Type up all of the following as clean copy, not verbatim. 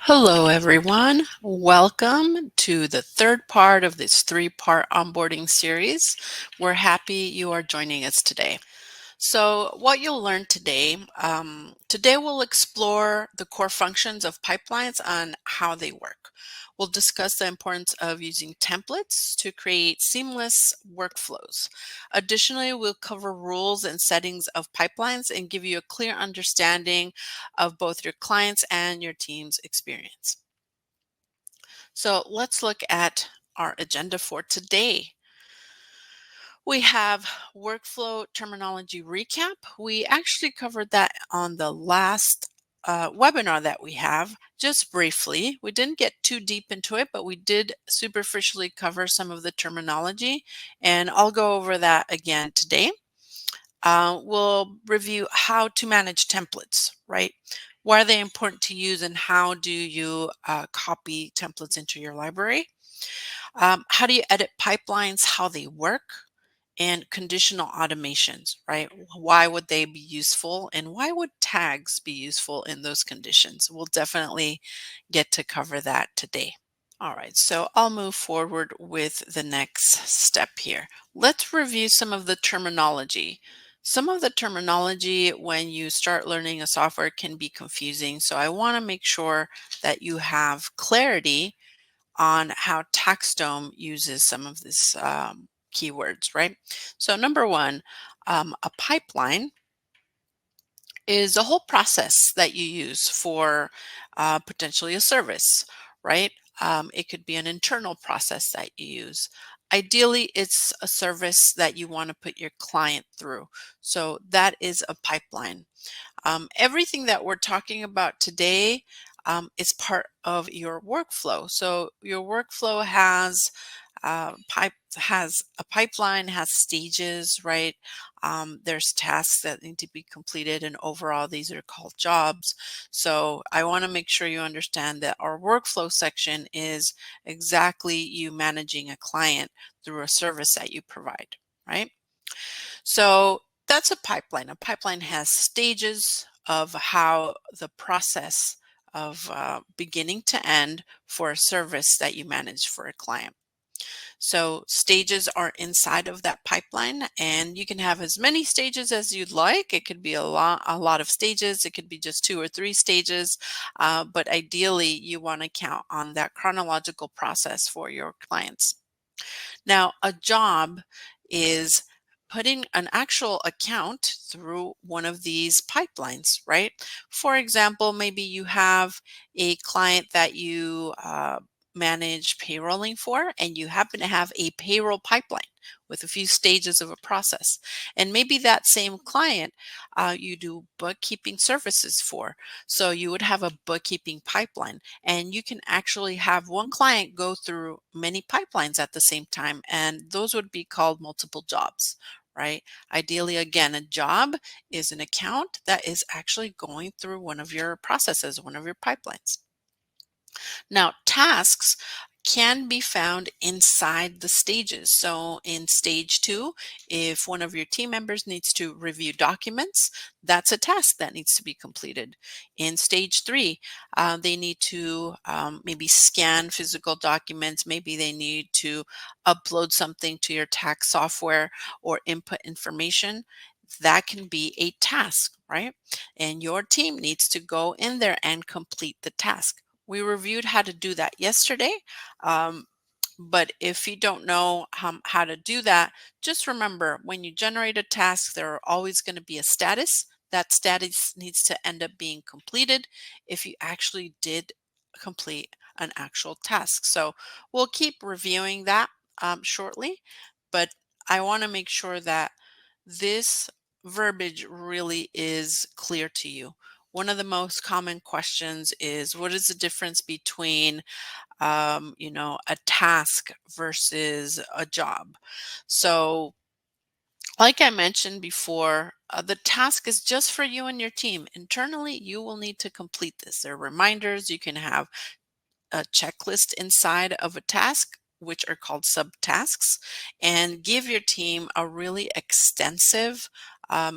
Hello, everyone. Welcome to the third part of this three-part onboarding series. We're happy you are joining us today. So what you'll learn today, today we'll explore the core functions of pipelines and how they work. We'll discuss the importance of using templates to create seamless workflows. Additionally, we'll cover rules and settings of pipelines and give you a clear understanding of both your clients and your team's experience. So let's look at our agenda for today. We have workflow terminology recap. We actually covered that on the last webinar that we have, just briefly. We didn't get too deep into it, but we did superficially cover some of the terminology, and I'll go over that again today. We'll review how to manage templates, right? Why are they important to use and how do you copy templates into your library? How do you edit pipelines, how they work? And conditional automations, right? Why would they be useful and why would tags be useful in those conditions? We'll definitely get to cover that today. All right, so I'll move forward with the next step here. Let's review some of the terminology. Some of the terminology when you start learning a software can be confusing, so I want to make sure that you have clarity on how TaxDome uses some of this keywords, right? So number one, a pipeline is a whole process that you use for potentially a service, right? It could be an internal process that you use. Ideally, it's a service that you want to put your client through. So that is a pipeline. Everything that we're talking about today is part of your workflow. So your workflow has a pipeline, has stages, right? There's tasks that need to be completed, and overall, these are called jobs. So I want to make sure you understand that our workflow section is exactly you managing a client through a service that you provide, right? So that's a pipeline. A pipeline has stages of how the process of beginning to end for a service that you manage for a client. So stages are inside of that pipeline, and you can have as many stages as you'd like. It could be a lot of stages. It could be just 2 or 3 stages, but ideally you want to count on that chronological process for your clients. Now, a job is putting an actual account through one of these pipelines, right? For example, maybe you have a client that you manage payrolling for, and you happen to have a payroll pipeline with a few stages of a process. And maybe that same client you do bookkeeping services for. So you would have a bookkeeping pipeline, and you can actually have one client go through many pipelines at the same time, and those would be called multiple jobs, right? Ideally, again, a job is an account that is actually going through one of your processes, one of your pipelines. Now, tasks can be found inside the stages. So in stage 2, if one of your team members needs to review documents, that's a task that needs to be completed. In stage 3, they need to maybe scan physical documents. Maybe they need to upload something to your tax software or input information. That can be a task, right? And your team needs to go in there and complete the task. We reviewed how to do that yesterday. Um, but if you don't know how to do that, just remember when you generate a task, there are always going to be a status. That status needs to end up being completed if you actually did complete an actual task. So we'll keep reviewing that shortly, but I want to make sure that this verbiage really is clear to you. One of the most common questions is what is the difference between a task versus a job? So like I mentioned before, the task is just for you and your team. Internally, you will need to complete this. There are reminders. You can have a checklist inside of a task, which are called subtasks, and give your team a really extensive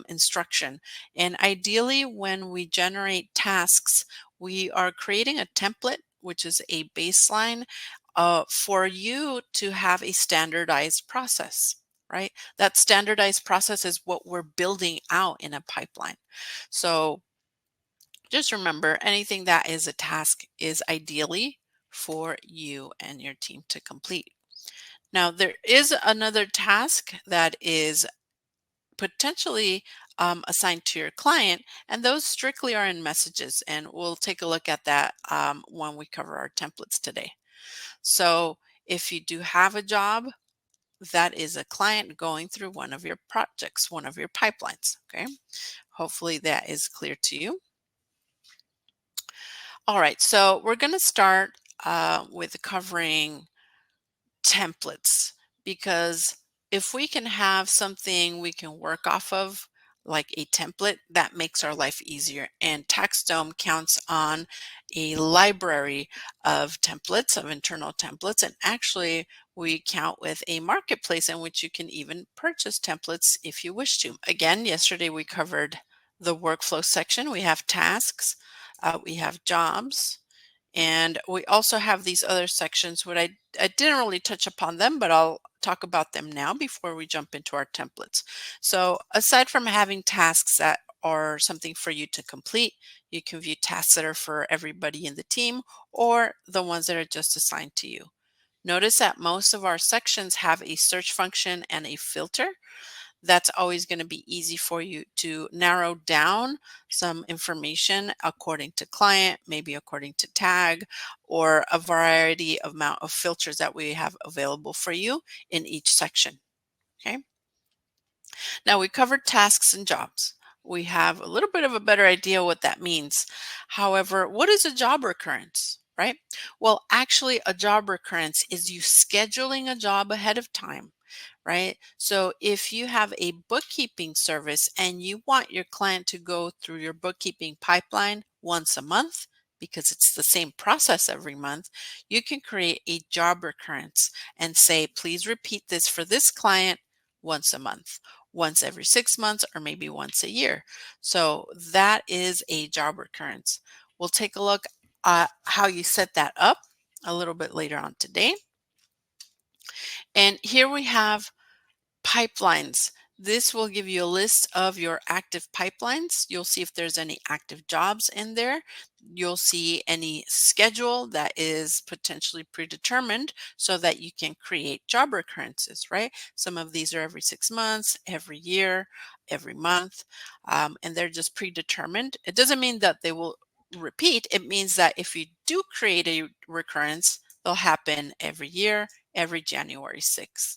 instruction. And ideally, when we generate tasks, We are creating a template, which is a baseline for you to have a standardized process, right? That standardized process is what we're building out in a pipeline. So just remember, anything that is a task is ideally for you and your team to complete. Now, there is another task that is potentially assigned to your client, and those strictly are in messages. And we'll take a look at that when we cover our templates today. So, if you do have a job, that is a client going through one of your projects, one of your pipelines. Okay. Hopefully that is clear to you. All right. So, we're going to start with covering templates, because if we can have something we can work off of, like a template, that makes our life easier. And TaxDome counts on a library of templates, of internal templates. And actually, we count with a marketplace in which you can even purchase templates if you wish to. Again, yesterday we covered the workflow section. We have tasks, we have jobs, and we also have these other sections. I didn't really touch upon them, but I'll talk about them now before we jump into our templates. So aside from having tasks that are something for you to complete, you can view tasks that are for everybody in the team or the ones that are just assigned to you. Notice that most of our sections have a search function and a filter. That's always going to be easy for you to narrow down some information according to client, maybe according to tag, or a variety of amount of filters that we have available for you in each section. Okay. Now we covered tasks and jobs. We have a little bit of a better idea what that means. However, what is a job recurrence, right? Well, actually, a job recurrence is you scheduling a job ahead of time, right? So if you have a bookkeeping service and you want your client to go through your bookkeeping pipeline once a month, because it's the same process every month, you can create a job recurrence and say, please repeat this for this client once a month, once every 6 months, or maybe once a year. So that is a job recurrence. We'll take a look at how you set that up a little bit later on today. And here we have pipelines. This will give you a list of your active pipelines. You'll see if there's any active jobs in there. You'll see any schedule that is potentially predetermined so that you can create job recurrences, right? Some of these are every 6 months, every year, every month, and they're just predetermined. It doesn't mean that they will repeat. It means that if you do create a recurrence, they'll happen every year, every January 6th.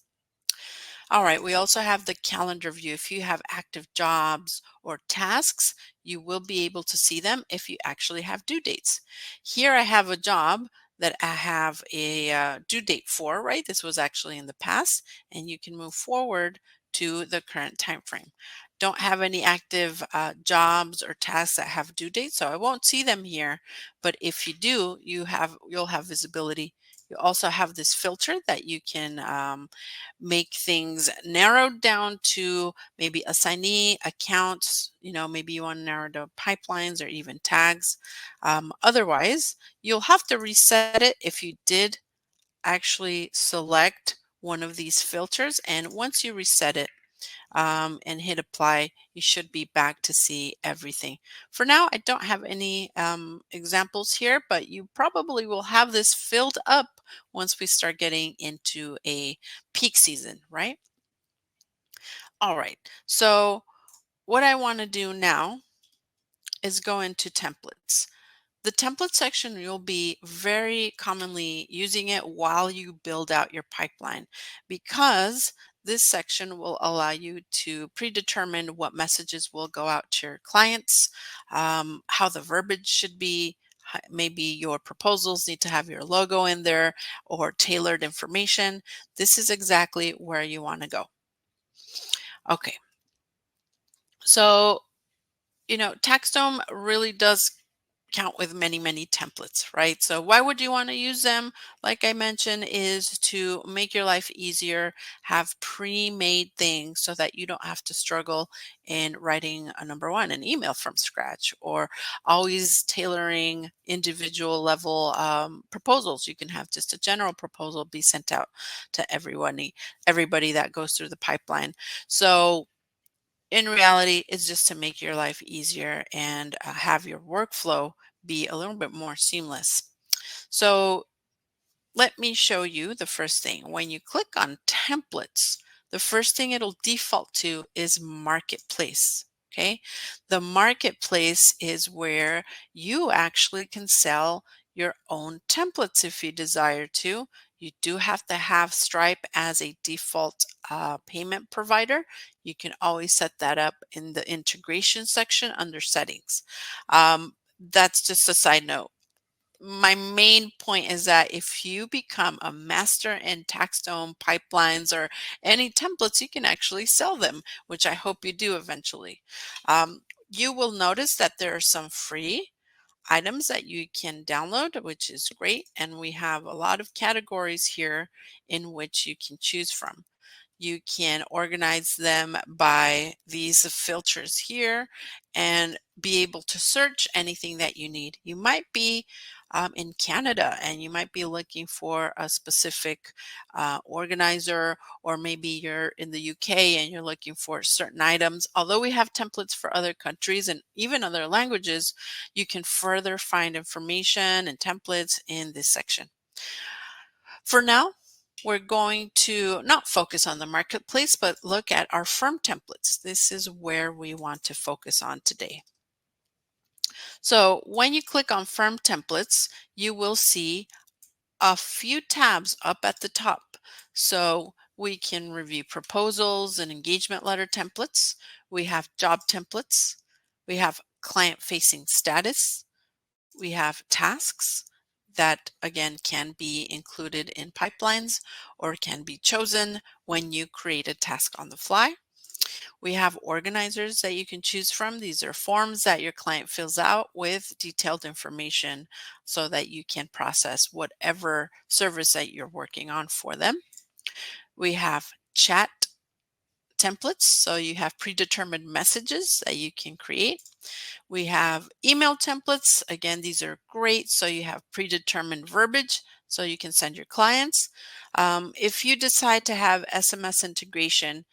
All right, we also have the calendar view. If you have active jobs or tasks, you will be able to see them if you actually have due dates. Here I have a job that I have a due date for, right? This was actually in the past, and you can move forward to the current time frame. Don't have any active jobs or tasks that have due dates, so I won't see them here. But if you do, you'll have visibility. You also have this filter that you can make things narrowed down to maybe assignee accounts. Maybe you want to narrow down pipelines or even tags. Otherwise, you'll have to reset it if you did actually select one of these filters. And once you reset it, and hit apply, you should be back to see everything. For now, I don't have any examples here, but you probably will have this filled up once we start getting into a peak season, right? All right, so what I want to do now is go into templates. The template section, you'll be very commonly using it while you build out your pipeline, because this section will allow you to predetermine what messages will go out to your clients, how the verbiage should be. Maybe your proposals need to have your logo in there or tailored information. This is exactly where you want to go. Okay, so TaxDome really does account with many, many templates, right? So why would you want to use them? Like I mentioned, is to make your life easier, have pre-made things so that you don't have to struggle in writing a number one, an email from scratch, or always tailoring individual level proposals. You can have just a general proposal be sent out to everybody that goes through the pipeline. So in reality, it's just to make your life easier and have your workflow be a little bit more seamless. So let me show you the first thing. When you click on templates, the first thing it'll default to is marketplace. Okay. The marketplace is where you actually can sell your own templates if you desire to. You do have to have Stripe as a default payment provider. You can always set that up in the integration section under settings. That's just a side note. My main point is that if you become a master in TaxDome pipelines or any templates, you can actually sell them, which I hope you do eventually. You will notice that there are some free items that you can download, which is great. And we have a lot of categories here in which you can choose from. You can organize them by these filters here and be able to search anything that you need. You might be in Canada and you might be looking for a specific organizer, or maybe you're in the UK and you're looking for certain items. Although we have templates for other countries and even other languages, you can further find information and templates in this section. For now, we're going to not focus on the marketplace, but look at our firm templates. This is where we want to focus on today. So when you click on firm templates, you will see a few tabs up at the top. So we can review proposals and engagement letter templates. We have job templates. We have client-facing status. We have tasks that again can be included in pipelines or can be chosen when you create a task on the fly. We have organizers that you can choose from. These are forms that your client fills out with detailed information so that you can process whatever service that you're working on for them. We have chat templates, so you have predetermined messages that you can create. We have email templates. Again, these are great. So you have predetermined verbiage so you can send your clients. If you decide to have SMS integration,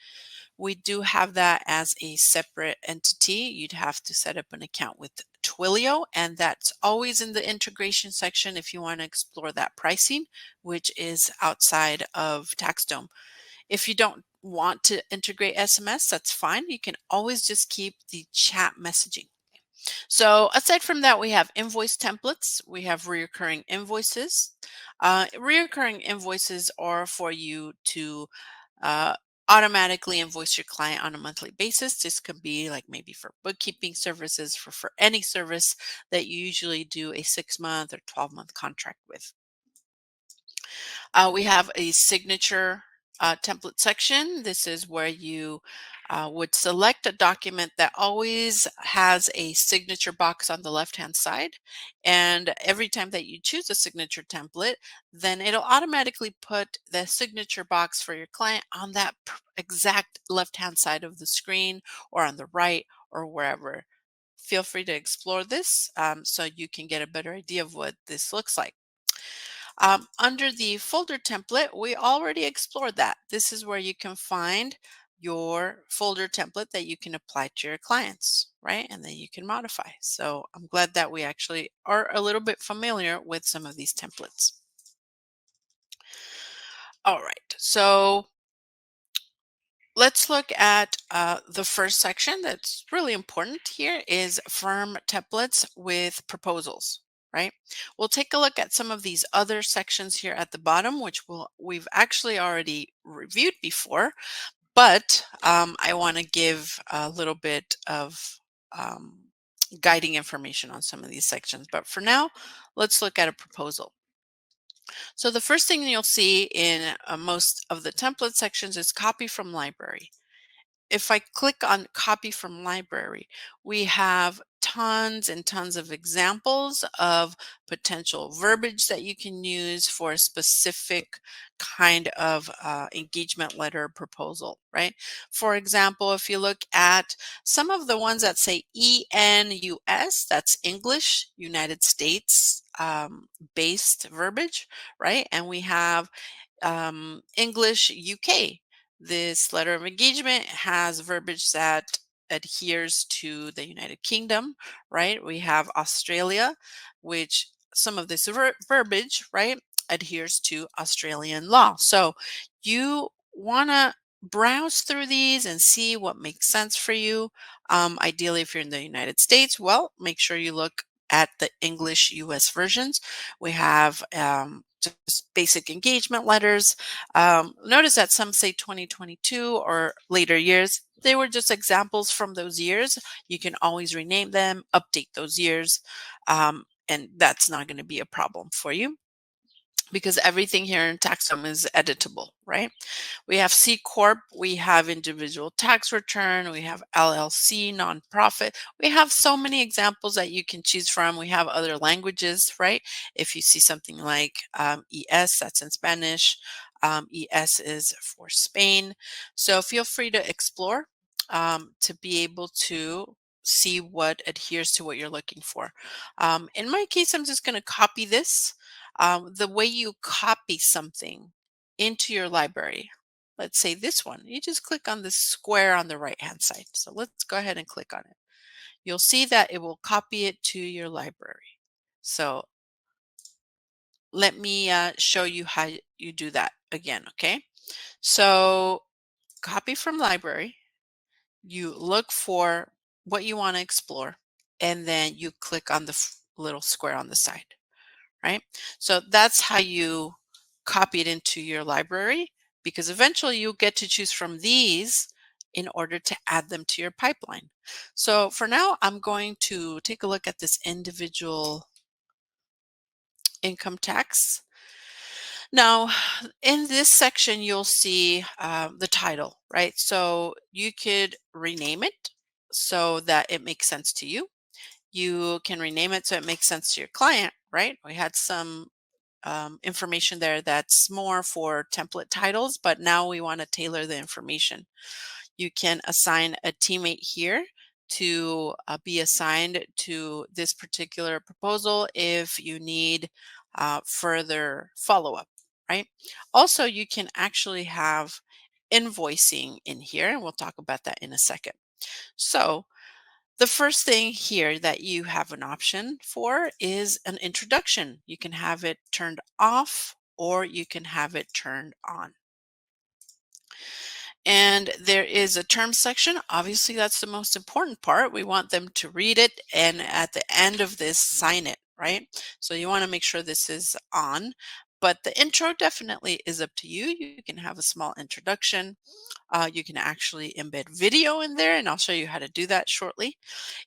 we do have that as a separate entity. You'd have to set up an account with Twilio, and that's always in the integration section if you want to explore that pricing, which is outside of TaxDome. If you don't want to integrate SMS, that's fine. You can always just keep the chat messaging. So aside from that, we have invoice templates. We have reoccurring invoices. Reoccurring invoices are for you to uh, automatically invoice your client on a monthly basis. This could be like maybe for bookkeeping services, for any service that you usually do a 6-month or 12-month contract with. We have a signature template section. This is where you would select a document that always has a signature box on the left-hand side. And every time that you choose a signature template, then it'll automatically put the signature box for your client on that exact left-hand side of the screen or on the right or wherever. Feel free to explore this so you can get a better idea of what this looks like. Under the folder template, we already explored that. This is where you can find your folder template that you can apply to your clients, right? And then you can modify. So I'm glad that we actually are a little bit familiar with some of these templates. All right, so let's look at the first section that's really important here is firm templates with proposals, right? We'll take a look at some of these other sections here at the bottom, which we've actually already reviewed before, but I want to give a little bit of um, guiding information on some of these sections. But for now, let's look at a proposal. So the first thing you'll see in most of the template sections is copy from library. if I click on copy from library, we have tons and tons of examples of potential verbiage that you can use for a specific kind of engagement letter proposal, right? For example, if you look at some of the ones that say ENUS, that's English, United States based verbiage, right? And we have English UK. This letter of engagement has verbiage that adheres to the United Kingdom, right? We have Australia, which some of this verbiage, right, adheres to Australian law. So you want to browse through these and see what makes sense for you. Ideally, if you're in the United States, well, make sure you look at the English US versions. We have just basic engagement letters. Notice that some say 2022 or later years. They were just examples from those years. You can always rename them, update those years, and that's not going to be a problem for you because everything here in TaxDome is editable, right? We have C Corp, we have individual tax return, we have LLC, nonprofit. We have so many examples that you can choose from. We have other languages, right? If you see something like ES, that's in Spanish. ES is for Spain. So feel free to explore to be able to see what adheres to what you're looking for. In my case, I'm just going to copy this. The way you copy something into your library, let's say this one, you just click on the square on the right hand side. So let's go ahead and click on it. You'll see that it will copy it to your library. So let me show you how you do that again, okay? So copy from library, you look for what you want to explore, and then you click on the little square on the side. Right? So that's how you copy it into your library because eventually you'll get to choose from these in order to add them to your pipeline. So for now, I'm going to take a look at this individual income tax. Now, in this section, you'll see the title, right? So you could rename it so that it makes sense to you. You can rename it so it makes sense to your client, right? We had some information there that's more for template titles, but now we want to tailor the information. You can assign a teammate here to be assigned to this particular proposal if you need further follow-up, right? Also, you can actually have invoicing in here, and we'll talk about that in a second. So the first thing here that you have an option for is an introduction. You can have it turned off or you can have it turned on. And there is a term section. Obviously, that's the most important part. We want them to read it and at the end of this, sign it, right? So you want to make sure this is on. But the intro definitely is up to you. You can have a small introduction. You can actually embed video in there, and I'll show you how to do that shortly.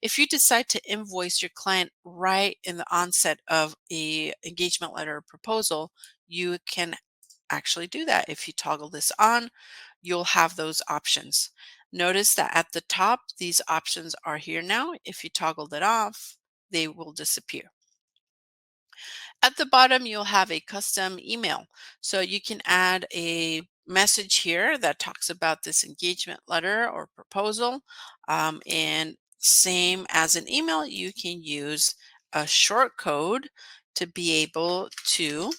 If you decide to invoice your client right in the onset of a engagement letter or proposal, you can actually do that. If you toggle this on, you'll have those options. Notice that at the top, these options are here now. If you toggle that off, they will disappear. At the bottom, you'll have a custom email. So you can add a message here that talks about this engagement letter or proposal. And same as an email, you can use a short code to be able to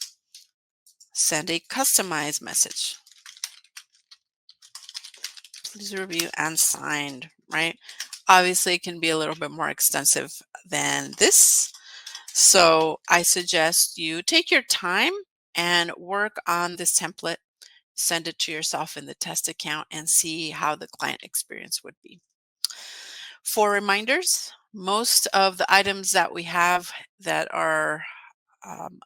send a customized message. Please review and signed, right? Obviously, it can be a little bit more extensive than this. So I suggest you take your time and work on this template, send it to yourself in the test account and see how the client experience would be. For reminders, most of the items that we have that are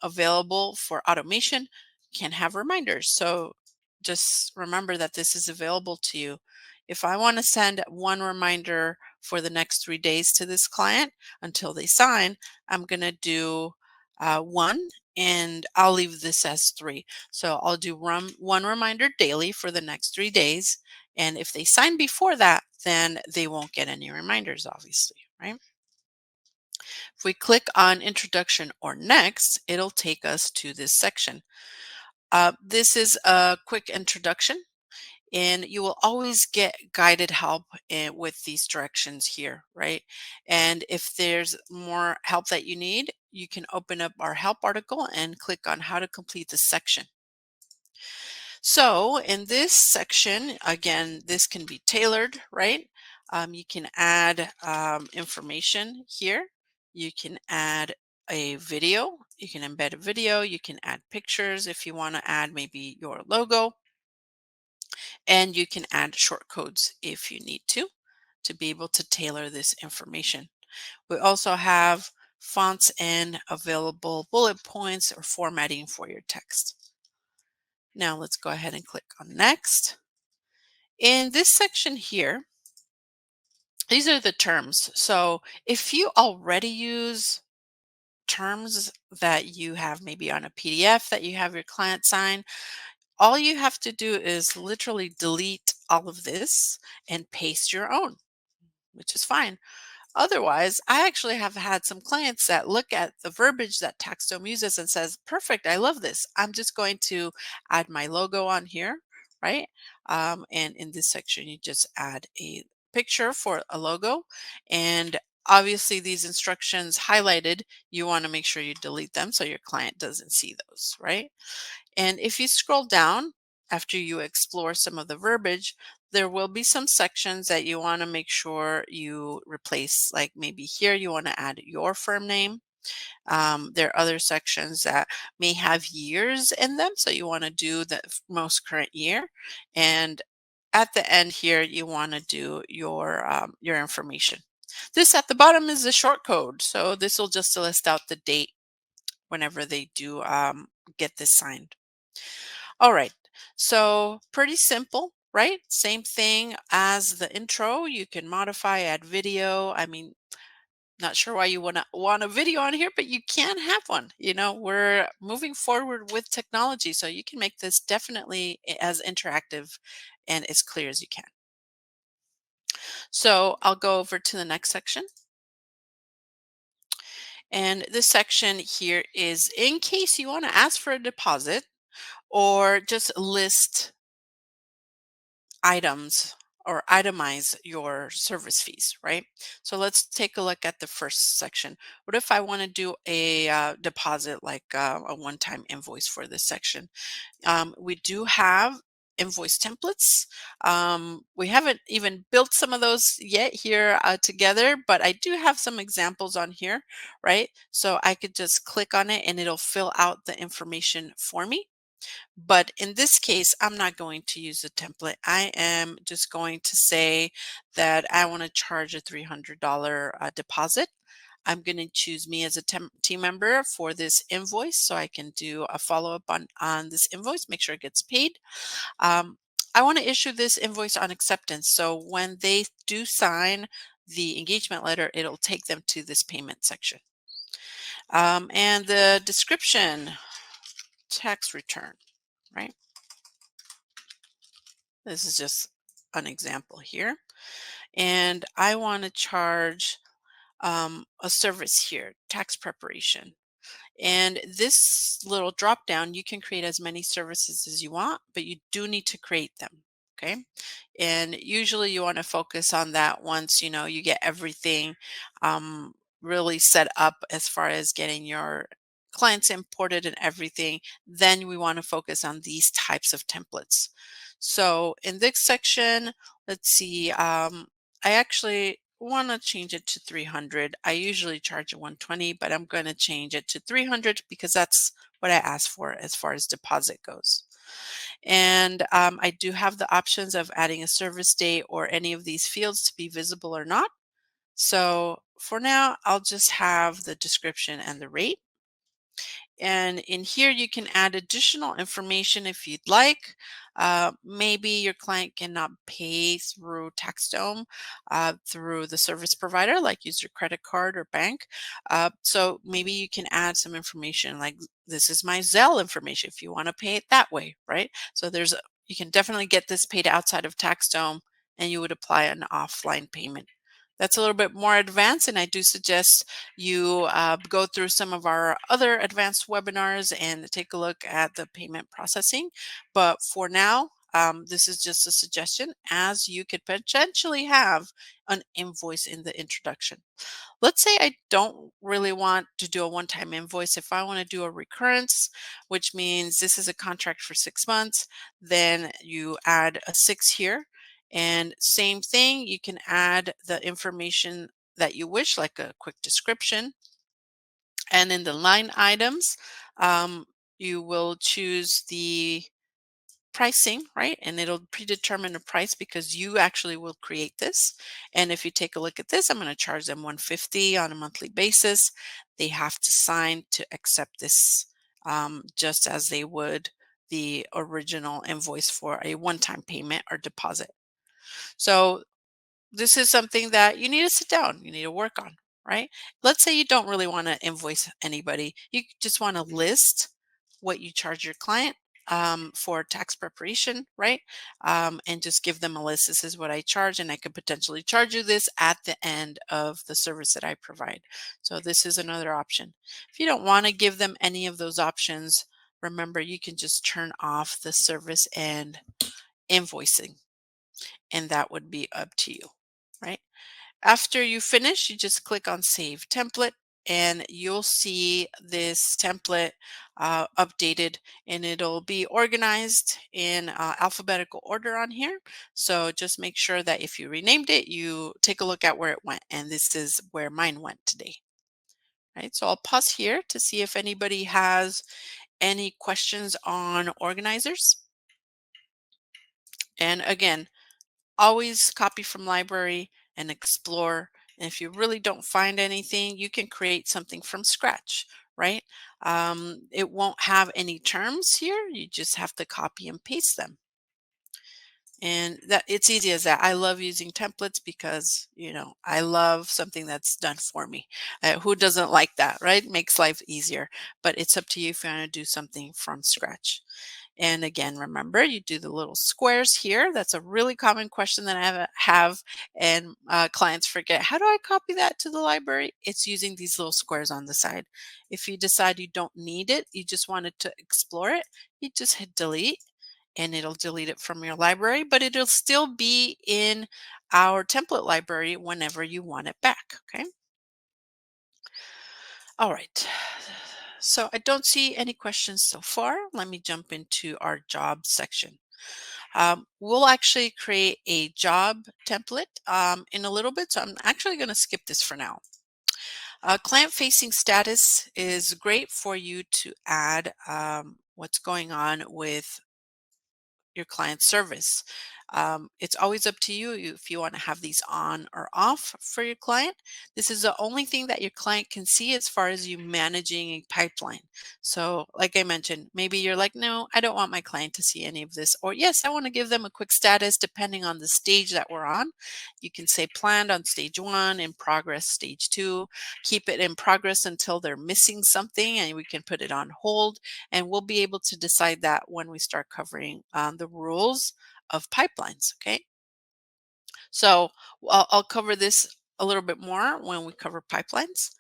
available for automation can have reminders. So just remember that this is available to you. If I want to send one reminder for the next 3 days to this client until they sign, I'm going to do one and I'll leave this as 3. So I'll do one reminder daily for the next 3 days. And if they sign before that, then they won't get any reminders, obviously, right? If we click on Introduction or Next, it'll take us to this section. This is a quick introduction, and you will always get guided help with these directions here, right? And if there's more help that you need, you can open up our help article and click on how to complete this section. So in this section, again, this can be tailored, right? You can add information here. You can add a video. You can embed a video. You can add pictures if you want to add maybe your logo. And you can add short codes if you need to be able to tailor this information. We also have fonts and available bullet points or formatting for your text. Now let's go ahead and click on Next. In this section here, these are the terms. So if you already use terms that you have maybe on a PDF that you have your client sign, all you have to do is literally delete all of this and paste your own, which is fine. Otherwise, I actually have had some clients that look at the verbiage that TaxDome uses and says, perfect, I love this. I'm just going to add my logo on here, right? And in this section, you just add a picture for a logo. And obviously these instructions highlighted, you want to make sure you delete them so your client doesn't see those, right? And if you scroll down after you explore some of the verbiage, there will be some sections that you want to make sure you replace. Like maybe here you want to add your firm name. There are other sections that may have years in them, so you want to do the most current year. And at the end here, you want to do your information. This at the bottom is the short code, so this will just list out the date whenever they do get this signed. All right, so pretty simple, right? Same thing as the intro. You can modify, add video. I mean, not sure why you want a video on here, but you can have one. You know, we're moving forward with technology, so you can make this definitely as interactive and as clear as you can. So I'll go over to the next section. And this section here is in case you want to ask for a deposit or just list items or itemize your service fees, right? So let's take a look at the first section. What if I want to do a deposit, like a one-time invoice for this section? We do have invoice templates. We haven't even built some of those yet here together, but I do have some examples on here, right? So I could just click on it and it'll fill out the information for me. But in this case, I'm not going to use a template. I am just going to say that I want to charge a $300 deposit. I'm going to choose me as a team member for this invoice so I can do a follow-up on this invoice, make sure it gets paid. I want to issue this invoice on acceptance. So when they do sign the engagement letter, it'll take them to this payment section. And the description, tax return, right? This is just an example here. And I want to charge a service here, tax preparation. And this little drop down, you can create as many services as you want, but you do need to create them. Okay. And usually you want to focus on that once you know you get everything really set up as far as getting your clients imported and everything. Then we want to focus on these types of templates. So in this section, let's see, I actually want to change it to 300. I usually charge 120, but I'm going to change it to 300 because that's what I asked for as far as deposit goes. And I do have the options of adding a service date or any of these fields to be visible or not. So for now, I'll just have the description and the rate. And in here, you can add additional information if you'd like. Maybe your client cannot pay through TaxDome through the service provider, like use your credit card or bank. So maybe you can add some information like this is my Zelle information if you want to pay it that way, right? So there's you can definitely get this paid outside of TaxDome, and you would apply an offline payment. That's a little bit more advanced, and I do suggest you go through some of our other advanced webinars and take a look at the payment processing. But for now, this is just a suggestion, as you could potentially have an invoice in the introduction. Let's say I don't really want to do a one-time invoice. If I want to do a recurrence, which means this is a contract for 6 months, then you add a 6 here. And same thing, you can add the information that you wish, like a quick description. And in the line items, um, you will choose the pricing, right? And it'll predetermine the price because you actually will create this. And if you take a look at this, I'm going to charge them 150 on a monthly basis. They have to sign to accept this, just as they would the original invoice for a one-time payment or deposit. So this is something that you need to sit down, you need to work on, right? Let's say you don't really want to invoice anybody. You just want to list what you charge your client for tax preparation, right? And just give them a list. This is what I charge, and I could potentially charge you this at the end of the service that I provide. So this is another option. If you don't want to give them any of those options, remember you can just turn off the service and invoicing, and that would be up to you, right? After you finish, you just click on Save Template, and you'll see this template updated, and it'll be organized in alphabetical order on here. So just make sure that if you renamed it, you take a look at where it went, and this is where mine went today. Right, so I'll pause here to see if anybody has any questions on organizers. And again, always copy from library and explore. And if you really don't find anything, you can create something from scratch, right? It won't have any terms here. You just have to copy and paste them. And that it's easy as that. I love using templates because, I love something that's done for me. Who doesn't like that, right? Makes life easier. But it's up to you if you want to do something from scratch. And again, remember, you do the little squares here. That's a really common question that I have and clients forget. How do I copy that to the library? It's using these little squares on the side. If you decide you don't need it, you just wanted to explore it, you just hit delete, and it'll delete it from your library, but it'll still be in our template library whenever you want it back, okay? All right. So I don't see any questions so far. Let me jump into our job section. We'll actually create a job template in a little bit, so I'm actually going to skip this for now. Client-facing status is great for you to add what's going on with your client service. It's always up to you if you want to have these on or off for your client. This is the only thing that your client can see as far as you managing a pipeline. So like I mentioned, maybe you're like, no, I don't want my client to see any of this. Or yes, I want to give them a quick status depending on the stage that we're on. You can say planned on stage 1, in progress stage 2, keep it in progress until they're missing something, and we can put it on hold, and we'll be able to decide that when we start covering the rules of pipelines. Okay, so I'll cover this a little bit more when we cover pipelines.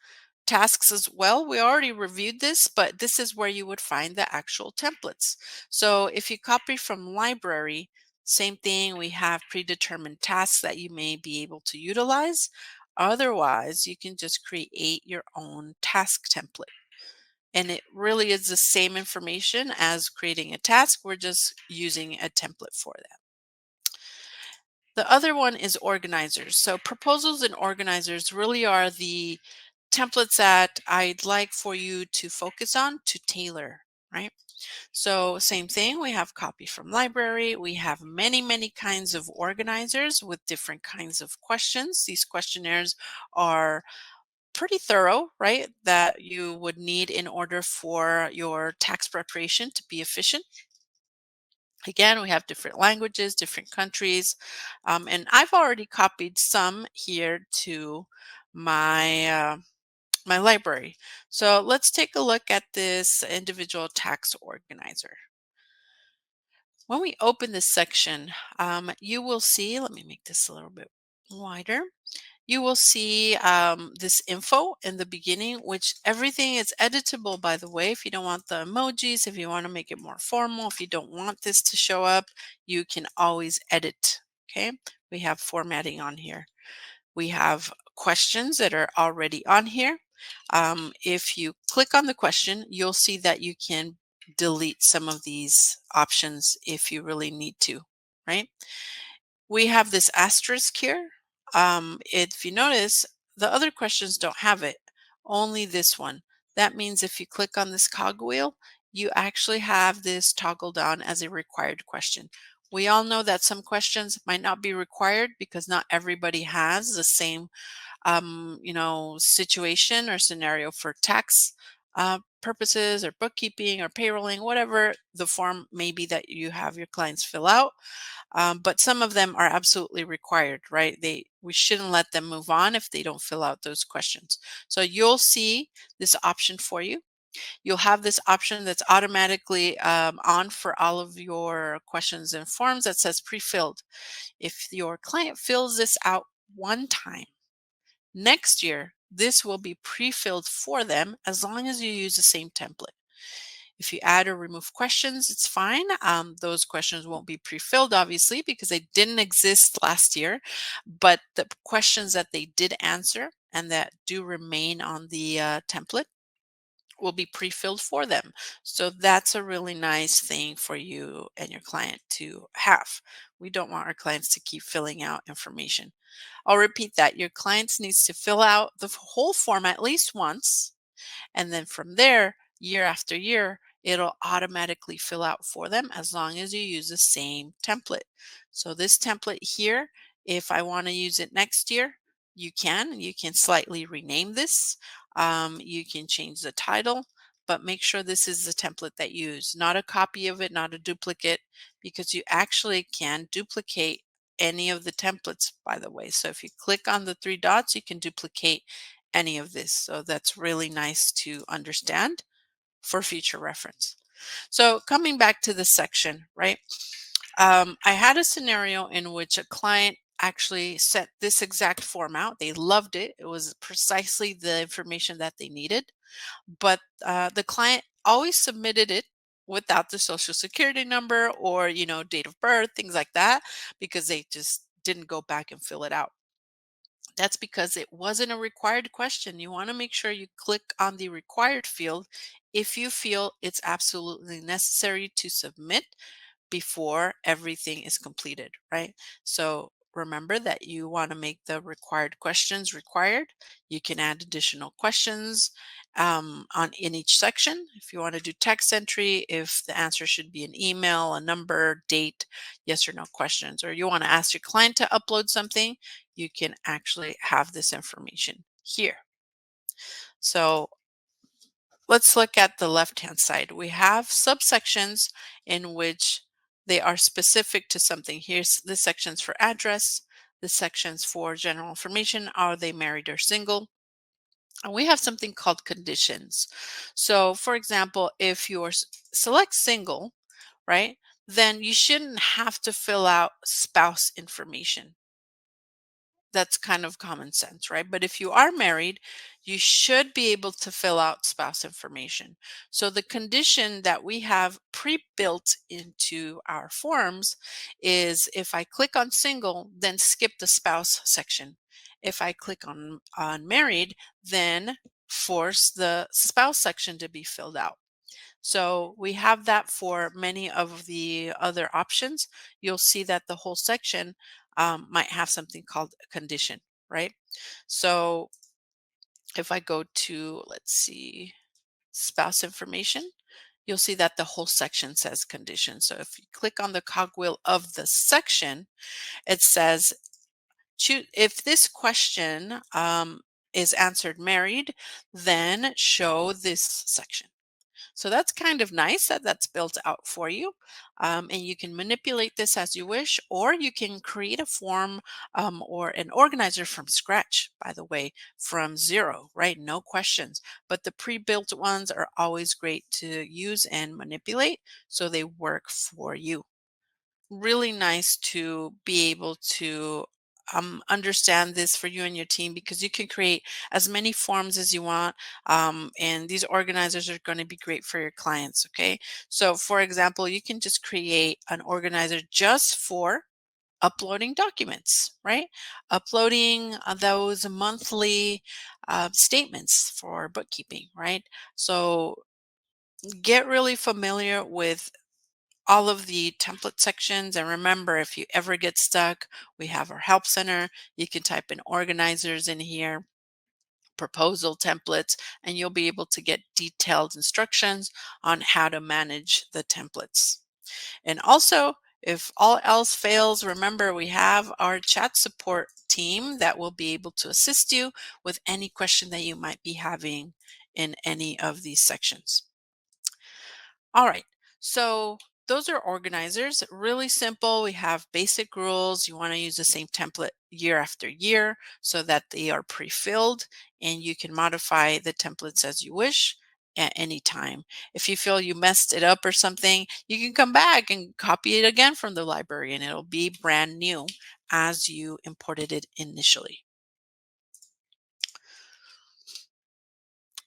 Tasks as well, we already reviewed this, but this is where you would find the actual templates. So if you copy from library, same thing, we have predetermined tasks that you may be able to utilize. Otherwise, you can just create your own task template. And it really is the same information as creating a task. We're just using a template for that. The other one is organizers. So proposals and organizers really are the templates that I'd like for you to focus on to tailor, right? So same thing, we have copy from library. We have many, many kinds of organizers with different kinds of questions. These questionnaires are pretty thorough, right? That you would need in order for your tax preparation to be efficient. Again, we have different languages, different countries, and I've already copied some here to my library. So let's take a look at this individual tax organizer. When we open this section, you will see, let me make this a little bit wider. You will see this info in the beginning, which everything is editable, by the way. If you don't want the emojis, if you want to make it more formal, if you don't want this to show up, you can always edit. Okay. We have formatting on here. We have questions that are already on here. If you click on the question, you'll see that you can delete some of these options if you really need to, right? We have this asterisk here. If you notice, the other questions don't have it, only this one. That means if you click on this cogwheel, you actually have this toggled on as a required question. We all know that some questions might not be required because not everybody has the same situation or scenario for tax purposes or bookkeeping or payrolling, whatever the form may be that you have your clients fill out. But some of them are absolutely required, right? We shouldn't let them move on if they don't fill out those questions. So you'll see this option for you. You'll have this option that's automatically on for all of your questions and forms that says pre-filled. If your client fills this out one time, next year, this will be pre-filled for them as long as you use the same template. If you add or remove questions, it's fine. Those questions won't be pre-filled, obviously, because they didn't exist last year. But the questions that they did answer and that do remain on the template will be pre-filled for them. So that's a really nice thing for you and your client to have. We don't want our clients to keep filling out information. I'll repeat that. Your clients needs to fill out the whole form at least once, and then from there, year after year, it'll automatically fill out for them as long as you use the same template. So this template here, if I want to use it next year, you can. You can slightly rename this. You can change the title, but make sure this is the template that you use, not a copy of it, not a duplicate, because you actually can duplicate any of the templates, by the way. So if you click on the three dots, you can duplicate any of this. So that's really nice to understand for future reference. So coming back to this section, right? I had a scenario in which a client actually sent this exact form out. They loved it. It was precisely the information that they needed, but the client always submitted it without the social security number or, date of birth, things like that, because they just didn't go back and fill it out. That's because it wasn't a required question. You want to make sure you click on the required field if you feel it's absolutely necessary to submit before everything is completed, right? So remember that you want to make the required questions required. You can add additional questions in each section. If you want to do text entry, if the answer should be an email, a number, date, yes or no questions, or you want to ask your client to upload something, you can actually have this information here. So let's look at the left-hand side. We have subsections in which they are specific to something. Here's the sections for address, the sections for general information. Are they married or single? And we have something called conditions. So for example, if you select single, right, then you shouldn't have to fill out spouse information. That's kind of common sense, right? But if you are married, you should be able to fill out spouse information. So the condition that we have pre-built into our forms is if I click on single, then skip the spouse section. If I click on married, then force the spouse section to be filled out. So we have that for many of the other options. You'll see that the whole section might have something called a condition, right? So if I go to, let's see, spouse information, you'll see that the whole section says condition. So if you click on the cogwheel of the section, it says, if this question is answered married, then show this section. So that's kind of nice that that's built out for you. And you can manipulate this as you wish, or you can create a form or an organizer from scratch, by the way, from zero, right? No questions. But the pre-built ones are always great to use and manipulate so they work for you. really nice to be able to understand this for you and your team, because you can create as many forms as you want, and these organizers are going to be great for your clients. Okay, so for example, you can just create an organizer just for uploading documents, right? Uploading those monthly statements for bookkeeping, right? So get really familiar with all of the template sections. And remember, if you ever get stuck, we have our help center. You can type in organizers in here, proposal templates, and you'll be able to get detailed instructions on how to manage the templates. And also, if all else fails, remember we have our chat support team that will be able to assist you with any question that you might be having in any of these sections. All right, so those are organizers, really simple. We have basic rules. You want to use the same template year after year so that they are pre-filled, and you can modify the templates as you wish at any time. If you feel you messed it up or something, you can come back and copy it again from the library, and it'll be brand new as you imported it initially.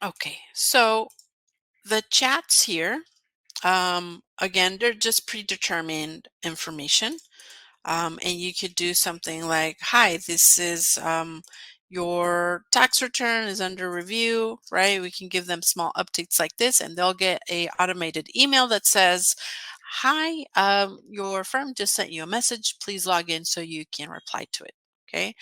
Okay, so the chats here, again, they're just predetermined information. And you could do something like, hi, this is your tax return is under review, right? We can give them small updates like this, and they'll get a automated email that says, hi, your firm just sent you a message. Please log in so you can reply to it. Okay.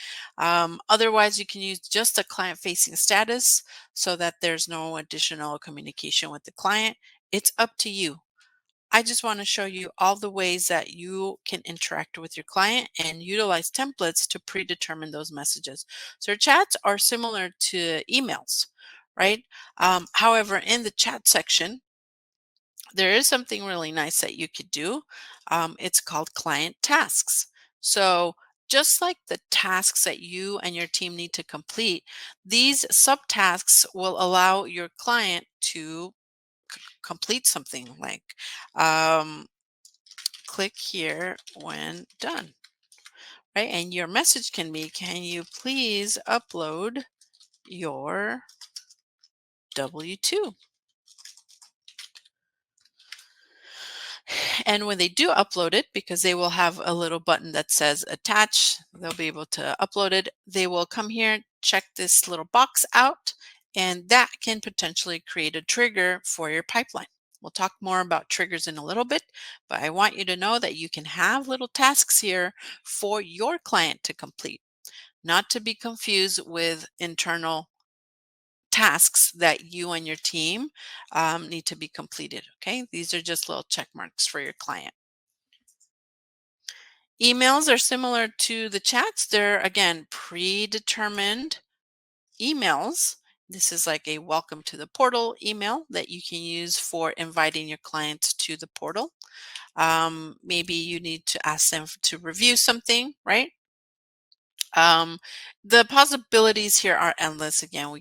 Otherwise, you can use just a client facing status so that there's no additional communication with the client. It's up to you. I just want to show you all the ways that you can interact with your client and utilize templates to predetermine those messages. So chats are similar to emails, right? However, in the chat section, there is something really nice that you could do. It's called client tasks. So just like the tasks that you and your team need to complete, these subtasks will allow your client to complete something like, um, click here when done, right? And your message can be, can you please upload your W-2? And when they do upload it, because they will have a little button that says attach, they'll be able to upload it. They will come here, check this little box out, and that can potentially create a trigger for your pipeline. We'll talk more about triggers in a little bit, but I want you to know that you can have little tasks here for your client to complete, not to be confused with internal tasks that you and your team need to be completed. Okay, these are just little check marks for your client. Emails are similar to the chats. They're, again, predetermined emails. This is like a welcome to the portal email that you can use for inviting your clients to the portal. Maybe you need to ask them to review something, right? The possibilities here are endless. Again,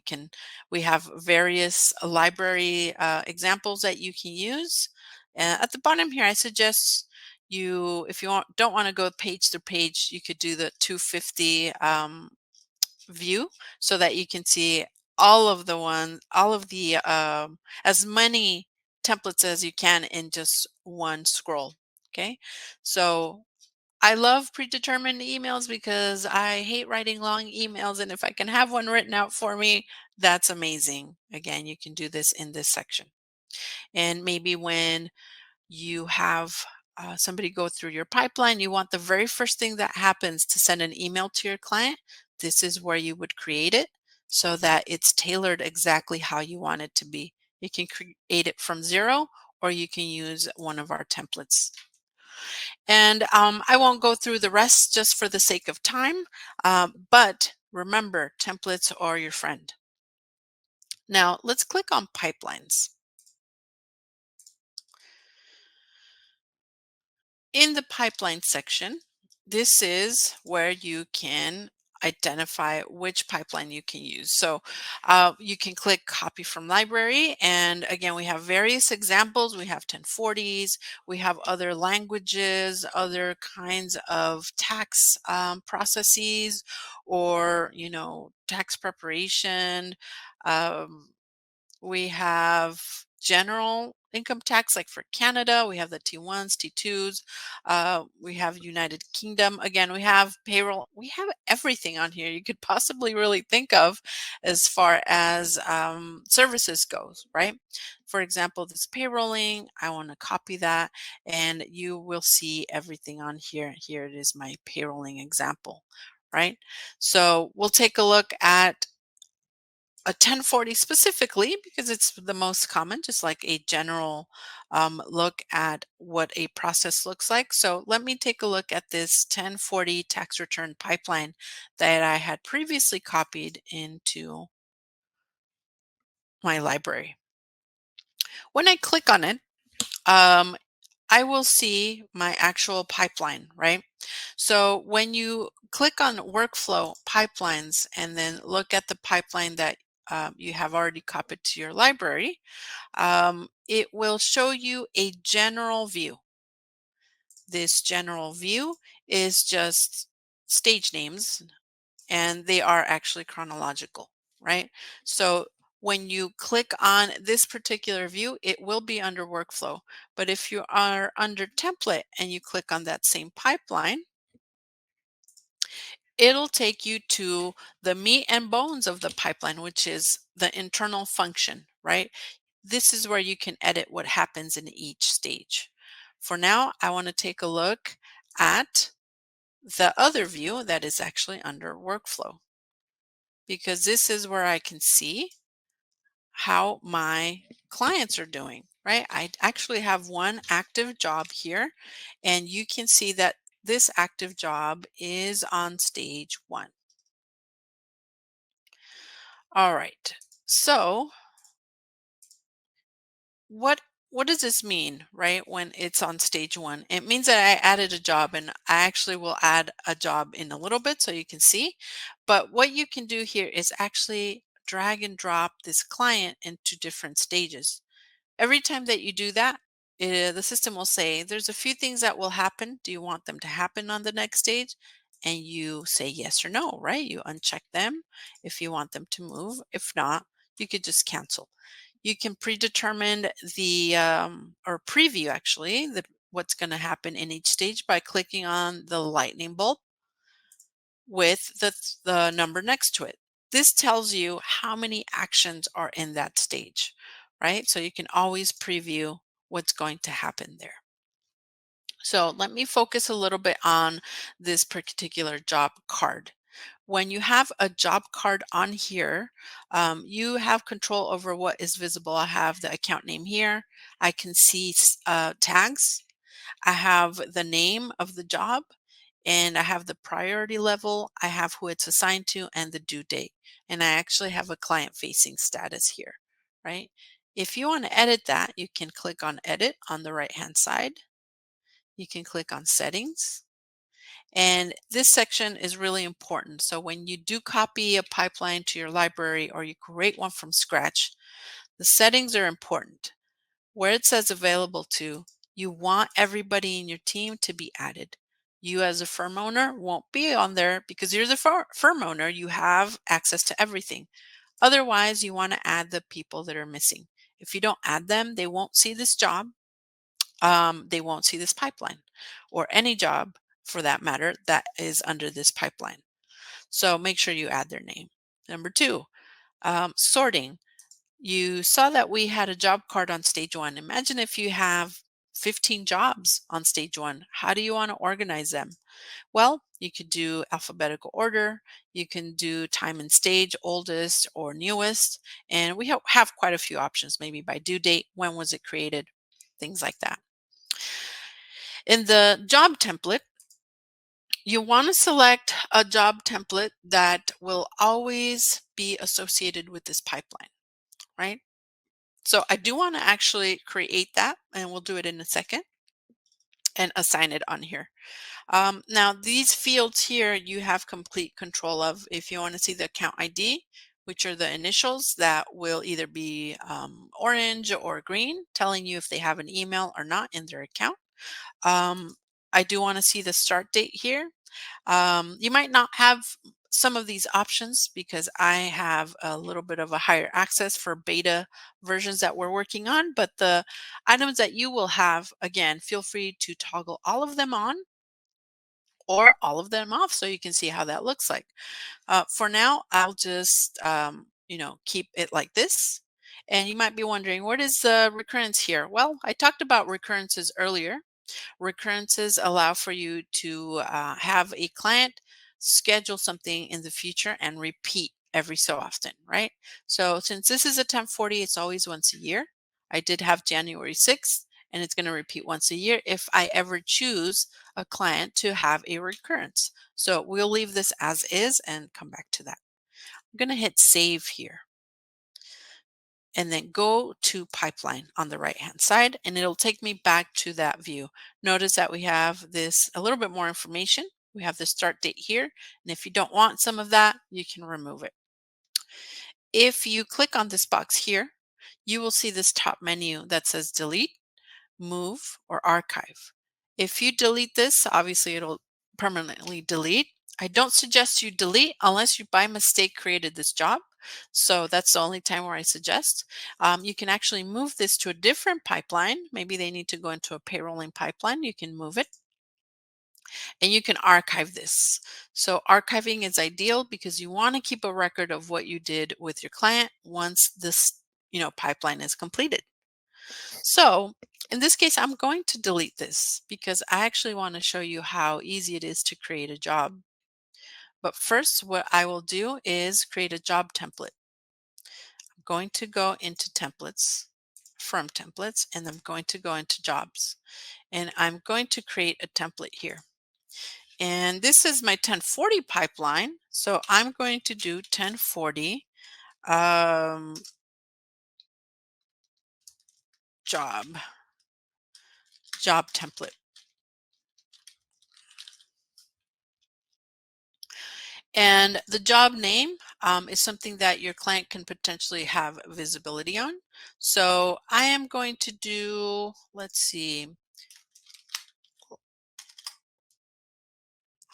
we have various library examples that you can use. At the bottom here, I suggest you, if you don't want to go page to page, you could do the 250 view so that you can see all of the as many templates as you can in just one scroll. Okay, so I love predetermined emails because I hate writing long emails, and if I can have one written out for me, that's amazing. Again, you can do this in this section. And maybe when you have somebody go through your pipeline, you want the very first thing that happens to send an email to your client. This is where you would create it so that it's tailored exactly how you want it to be. You can create it from zero, or you can use one of our templates. And I won't go through the rest just for the sake of time, but remember, templates are your friend. Now let's click on pipelines. In the pipeline section, this is where you can identify which pipeline you can use. So you can click copy from library. And again, we have various examples. We have 1040s, we have other languages, other kinds of tax processes, or, tax preparation. Um, we have general income tax, like for Canada, we have the T1s, T2s. We have United Kingdom. Again, we have payroll. We have everything on here you could possibly really think of as far as services goes, right? For example, this payrolling, I want to copy that, and you will see everything on here. Here it is, my payrolling example, right? So we'll take a look at a 1040 specifically because it's the most common, just like a general look at what a process looks like. So let me take a look at this 1040 tax return pipeline that I had previously copied into my library. When I click on it, um, I will see my actual pipeline, right? So when you click on workflow pipelines and then look at the pipeline that you have already copied to your library, it will show you a general view. This general view is just stage names, and they are actually chronological, right? So when you click on this particular view, it will be under workflow. But if you are under template and you click on that same pipeline, it'll take you to the meat and bones of the pipeline, which is the internal function, right? This is where you can edit what happens in each stage. For now, I want to take a look at the other view that is actually under workflow, because this is where I can see how my clients are doing, right? I actually have one active job here, and you can see that this active job is on stage 1. All right. So what what does this mean, right? When it's on stage 1, it means that I added a job, and I actually will add a job in a little bit so you can see. But what you can do here is actually drag and drop this client into different stages. Every time that you do that, the system will say, there's a few things that will happen. Do you want them to happen on the next stage? And you say yes or no, right? You uncheck them if you want them to move. If not, you could just cancel. You can predetermine or preview actually, what's going to happen in each stage by clicking on the lightning bolt with the number next to it. This tells you how many actions are in that stage, right? So you can always preview what's going to happen there. So let me focus a little bit on this particular job card. When you have a job card on here, you have control over what is visible. I have the account name here. I can see tags. I have the name of the job, and I have the priority level. I have who it's assigned to and the due date. And I actually have a client facing status here, right? If you want to edit that, you can click on edit on the right hand side. You can click on settings. And this section is really important. So when you do copy a pipeline to your library or you create one from scratch, the settings are important. Where it says available to, you want everybody in your team to be added. You as a firm owner won't be on there because you're the firm owner. You have access to everything. Otherwise, you want to add the people that are missing. If you don't add them, they won't see this job. They won't see this pipeline or any job for that matter that is under this pipeline. So make sure you add their name. Number 2, sorting. You saw that we had a job card on stage 1. Imagine if you have 15 jobs on stage 1. How do you want to organize them? Well, you could do alphabetical order. You can do time and stage, oldest or newest. And we have quite a few options, maybe by due date, when was it created, things like that. In the job template, you want to select a job template that will always be associated with this pipeline, right? So I do want to actually create that, and we'll do it in a second. and assign it on here. Now, these fields here you have complete control of. If you want to see the account ID, which are the initials that will either be orange or green, telling you if they have an email or not in their account. Um, I do want to see the start date here. You might not have some of these options because I have a little bit of a higher access for beta versions that we're working on, but the items that you will have, again, feel free to toggle all of them on or all of them off so you can see how that looks like. For now, I'll just, keep it like this. And you might be wondering, what is the recurrence here? Well, I talked about recurrences earlier. Recurrences allow for you to have a client schedule something in the future and repeat every so often, right? So since this is a 1040, it's always once a year. I did have January 6th, and it's going to repeat once a year if I ever choose a client to have a recurrence. So we'll leave this as is and come back to that. I'm going to hit save here and then go to pipeline on the right hand side, and it'll take me back to that view. Notice that we have this a little bit more information. We have the start date here, and if you don't want some of that, you can remove it. If you click on this box here, you will see this top menu that says delete, move, or archive. If you delete this, obviously it'll permanently delete. I don't suggest you delete unless you by mistake created this job. So that's the only time where I suggest. You can actually move this to a different pipeline. Maybe they need to go into a payrolling pipeline. You can move it and you can archive this. So archiving is ideal because you want to keep a record of what you did with your client once this pipeline is completed. So in this case, I'm going to delete this because I actually want to show you how easy it is to create a job. But first, what I will do is create a job template. I'm going to go into templates, from templates, and I'm going to go into jobs. And I'm going to create a template here. And this is my 1040 pipeline. So I'm going to do 1040 job template. And the job name is something that your client can potentially have visibility on. So I am going to do, let's see,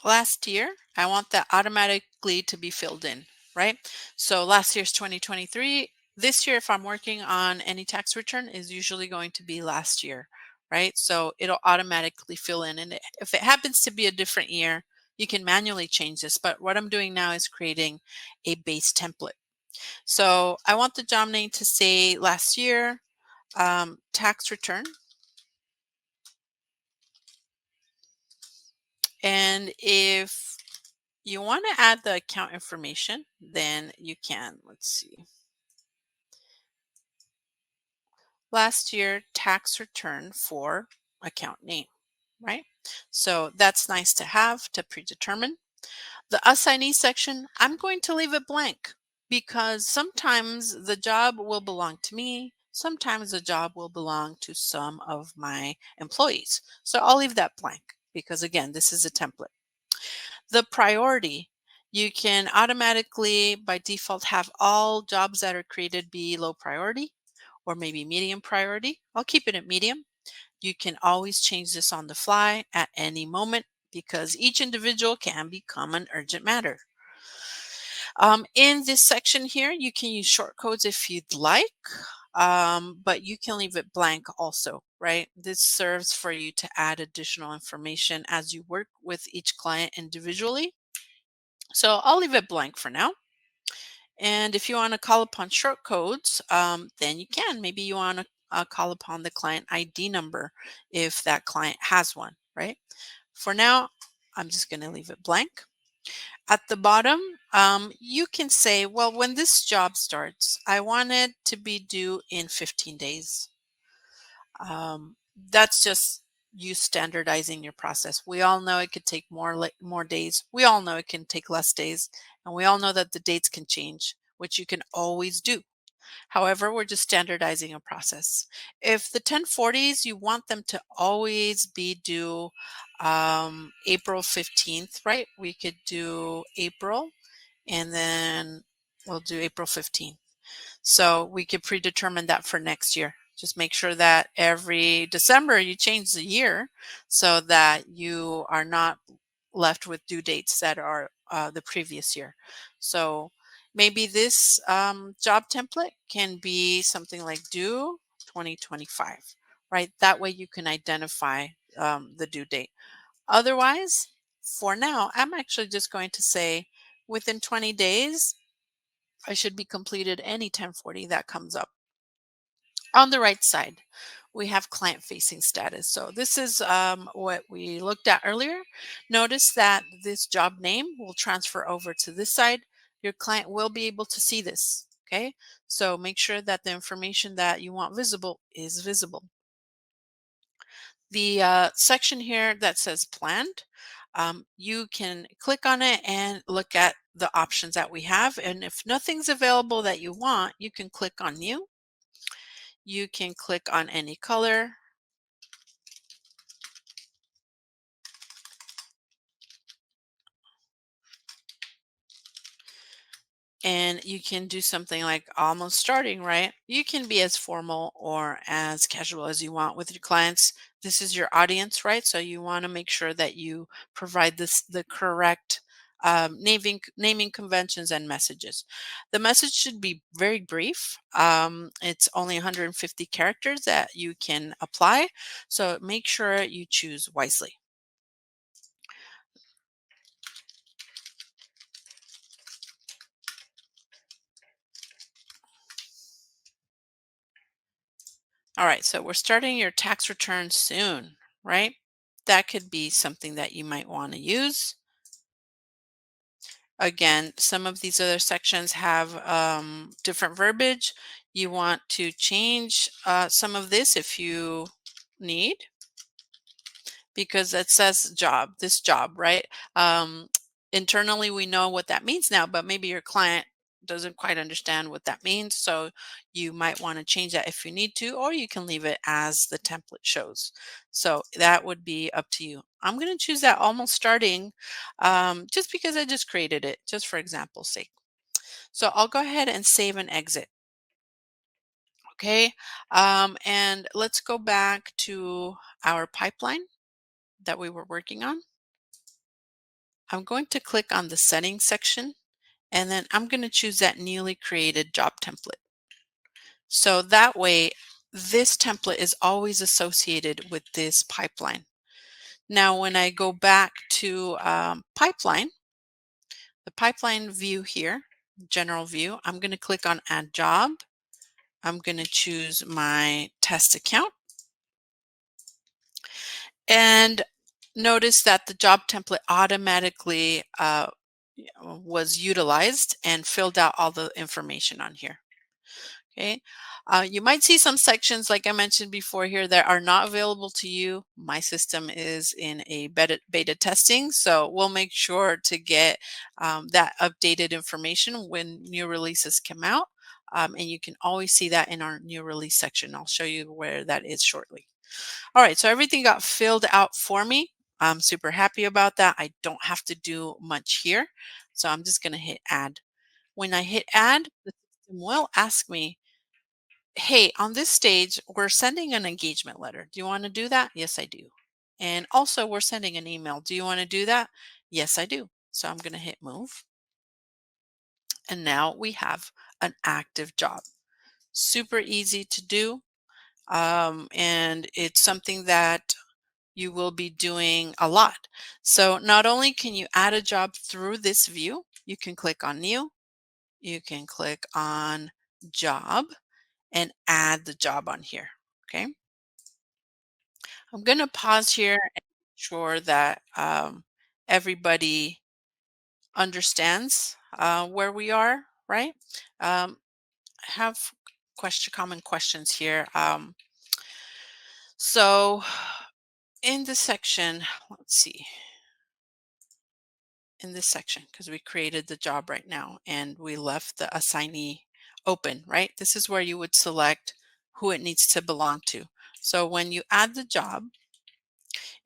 last year. I want that automatically to be filled in, right? So last year's 2023. This year, if I'm working on any tax return, is usually going to be last year, right? So it'll automatically fill in. And if it happens to be a different year, you can manually change this. But what I'm doing now is creating a base template. So I want the job name to say last year, tax return. And if you want to add the account information, then you can. Let's see. Last year, tax return for account name, right? So that's nice to have to predetermine. The assignee section, I'm going to leave it blank because sometimes the job will belong to me. Sometimes the job will belong to some of my employees. So I'll leave that blank because again, this is a template. The priority, you can automatically by default have all jobs that are created be low priority or maybe medium priority. I'll keep it at medium. You can always change this on the fly at any moment because each individual can become an urgent matter. In this section here, you can use short codes if you'd like, but you can leave it blank also, right? This serves for you to add additional information as you work with each client individually. So I'll leave it blank for now. And if you want to call upon short codes, then you can. Maybe you want to call upon the client ID number if that client has one, right? For now, I'm just going to leave it blank. At the bottom, you can say, well, when this job starts, I want it to be due in 15 days. That's just you standardizing your process. We all know it could take more days. We all know it can take less days. And we all know that the dates can change, which you can always do. However, we're just standardizing a process. If the 1040s, you want them to always be due April 15th, right? We could do April and then we'll do April 15th. So we could predetermine that for next year. Just make sure that every December you change the year so that you are not left with due dates that are the previous year. So maybe this job template can be something like due 2025, right? That way you can identify the due date. Otherwise, for now, I'm actually just going to say within 20 days, I should be completed any 1040 that comes up. On the right side, we have client facing status. So this is what we looked at earlier. Notice that this job name will transfer over to this side. Your client will be able to see this. Okay, so make sure that the information that you want visible is visible. The section here that says planned, you can click on it and look at the options that we have. And if nothing's available that you want, you can click on new. You can click on any color. And you can do something like almost starting, right? You can be as formal or as casual as you want with your clients. This is your audience, right? So you want to make sure that you provide the correct naming conventions and messages. The message should be very brief. It's only 150 characters that you can apply. So make sure you choose wisely. All right, so we're starting your tax return soon, right? That could be something that you might want to use. Again, some of these other sections have different verbiage. You want to change some of this if you need, because it says job, this job, right? Internally, we know what that means now, but maybe your client doesn't quite understand what that means. So you might want to change that if you need to, or you can leave it as the template shows. So that would be up to you. I'm going to choose that almost starting just because I just created it, just for example's sake. So I'll go ahead and save and exit. Okay. And let's go back to our pipeline that we were working on. I'm going to click on the settings section, and then I'm going to choose that newly created job template. So that way, this template is always associated with this pipeline. Now, when I go back to pipeline, the pipeline view here, general view, I'm going to click on add job. I'm going to choose my test account. And notice that the job template automatically was utilized and filled out all the information on here. Okay. You might see some sections, like I mentioned before here, that are not available to you. My system is in a beta testing, so we'll make sure to get that updated information when new releases come out. And you can always see that in our new release section. I'll show you where that is shortly. All right, so everything got filled out for me. I'm super happy about that. I don't have to do much here. So I'm just going to hit add. When I hit add, the system will ask me, hey, on this stage, we're sending an engagement letter. Do you want to do that? Yes, I do. And also, we're sending an email. Do you want to do that? Yes, I do. So I'm going to hit move. And now we have an active job. Super easy to do. And it's something that you will be doing a lot. So not only can you add a job through this view, you can click on new, you can click on job and add the job on here. Okay. I'm going to pause here and make sure that everybody understands where we are, right? I have common questions here. So in this section, let's see, in this section, because we created the job right now and we left the assignee open, right? This is where you would select who it needs to belong to. So when you add the job,